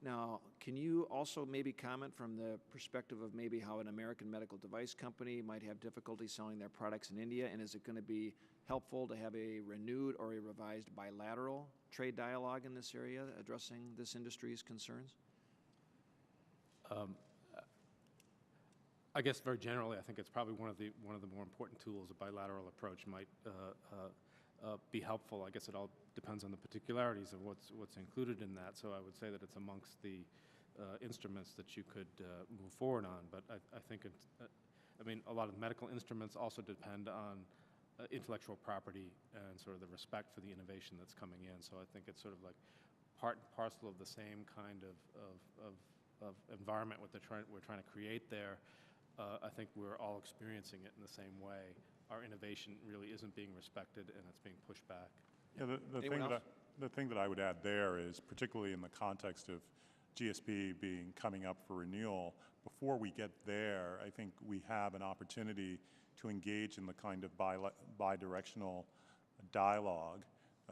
Now, can you also maybe comment from the perspective of maybe how an American medical device company might have difficulty selling their products in India, and is it going to be helpful to have a renewed or a revised bilateral trade dialogue in this area addressing this industry's concerns? I guess very generally, I think it's probably one of the more important tools. A bilateral approach might be helpful. I guess it all depends on the particularities of what's included in that. So I would say that it's amongst the instruments that you could move forward on. But I think I mean, a lot of medical instruments also depend on intellectual property and sort of the respect for the innovation that's coming in. So I think it's sort of like part and parcel of the same kind of environment we're trying to create there. I think we're all experiencing it in the same way. Our innovation really isn't being respected, and it's being pushed back. Yeah, the thing that I would add there is, particularly in the context of GSP coming up for renewal, before we get there, I think we have an opportunity to engage in the kind of bidirectional dialogue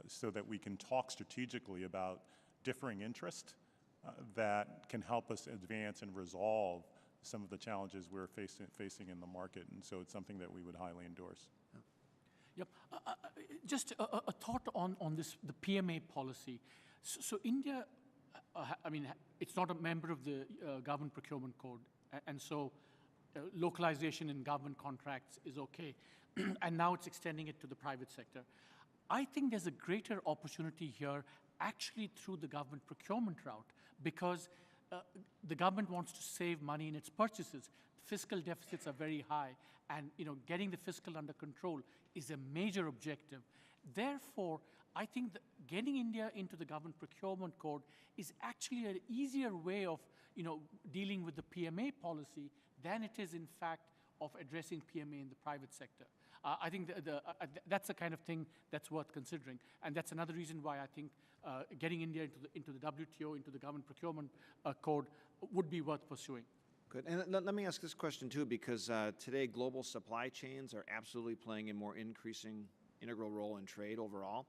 so that we can talk strategically about differing interests that can help us advance and resolve some of the challenges we're facing in the market. And so it's something that we would highly endorse. Yep. Just a thought on this, the PMA policy. So India, I mean, it's not a member of the Government Procurement Code, and so localization in government contracts is okay. And now it's extending it to the private sector. I think there's a greater opportunity here actually through the government procurement route, because the government wants to save money in its purchases. Fiscal deficits are very high, and getting the fiscal under control is a major objective. Therefore, I think that getting India into the government procurement code is actually an easier way of dealing with the PMA policy than it is, in fact, of addressing PMA in the private sector. I think that's the kind of thing that's worth considering, and that's another reason why I think getting India into the WTO, into the government procurement code, would be worth pursuing. Good. And let me ask this question, too, because today global supply chains are absolutely playing a more increasing integral role in trade overall.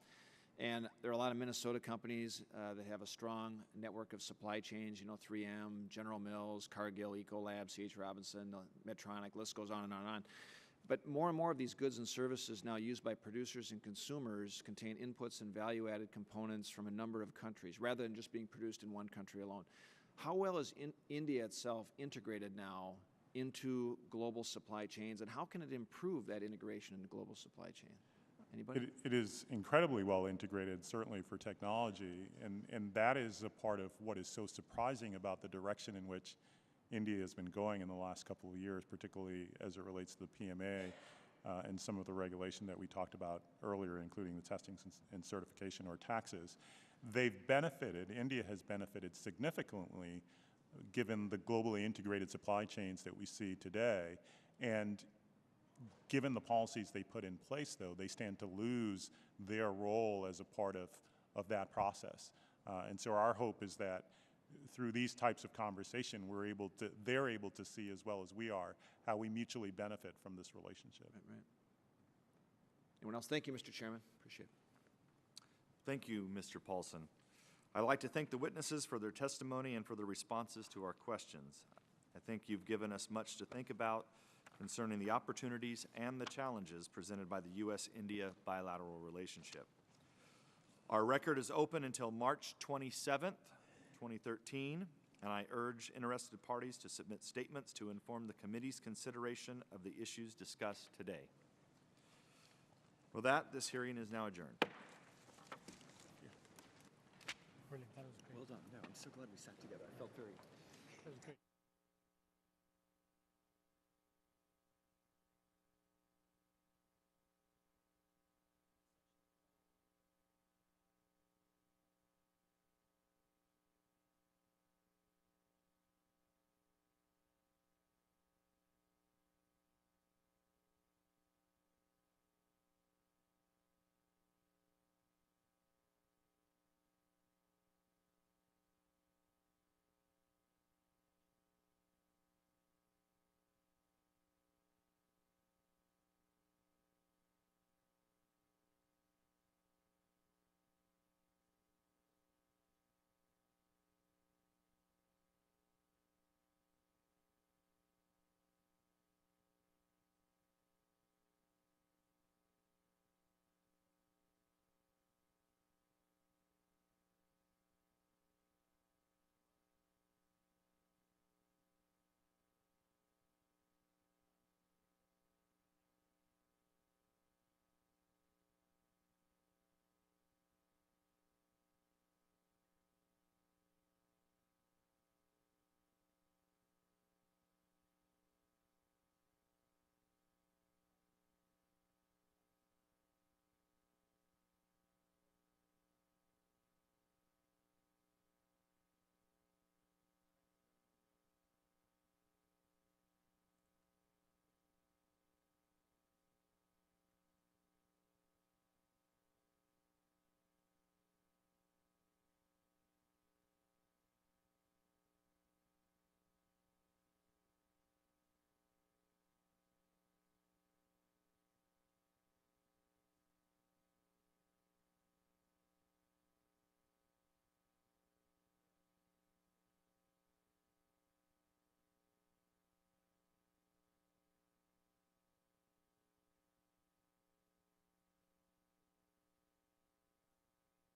And there are a lot of Minnesota companies that have a strong network of supply chains, 3M, General Mills, Cargill, Ecolab, C.H. Robinson, Medtronic, list goes on and on and on. But more and more of these goods and services now used by producers and consumers contain inputs and value-added components from a number of countries, rather than just being produced in one country alone. How well is India itself integrated now into global supply chains, and how can it improve that integration in the global supply chain? Anybody? It is incredibly well integrated, certainly for technology, and that is a part of what is so surprising about the direction in which India has been going in the last couple of years, particularly as it relates to the PMA and some of the regulation that we talked about earlier, including the testing and certification or taxes. They've benefited, India has benefited significantly given the globally integrated supply chains that we see today. And given the policies they put in place, though, they stand to lose their role as a part of that process. And so our hope is that through these types of conversation, they're able to see as well as we are how we mutually benefit from this relationship. Right. Anyone else? Thank you, Mr. Chairman. Appreciate it. Thank you, Mr. Paulson. I'd like to thank the witnesses for their testimony and for their responses to our questions. I think you've given us much to think about concerning the opportunities and the challenges presented by the U.S.-India bilateral relationship. Our record is open until March 27th, 2013, and I urge interested parties to submit statements to inform the committee's consideration of the issues discussed today. With that, this hearing is now adjourned. Well done. No, I'm so glad we sat together. I felt very...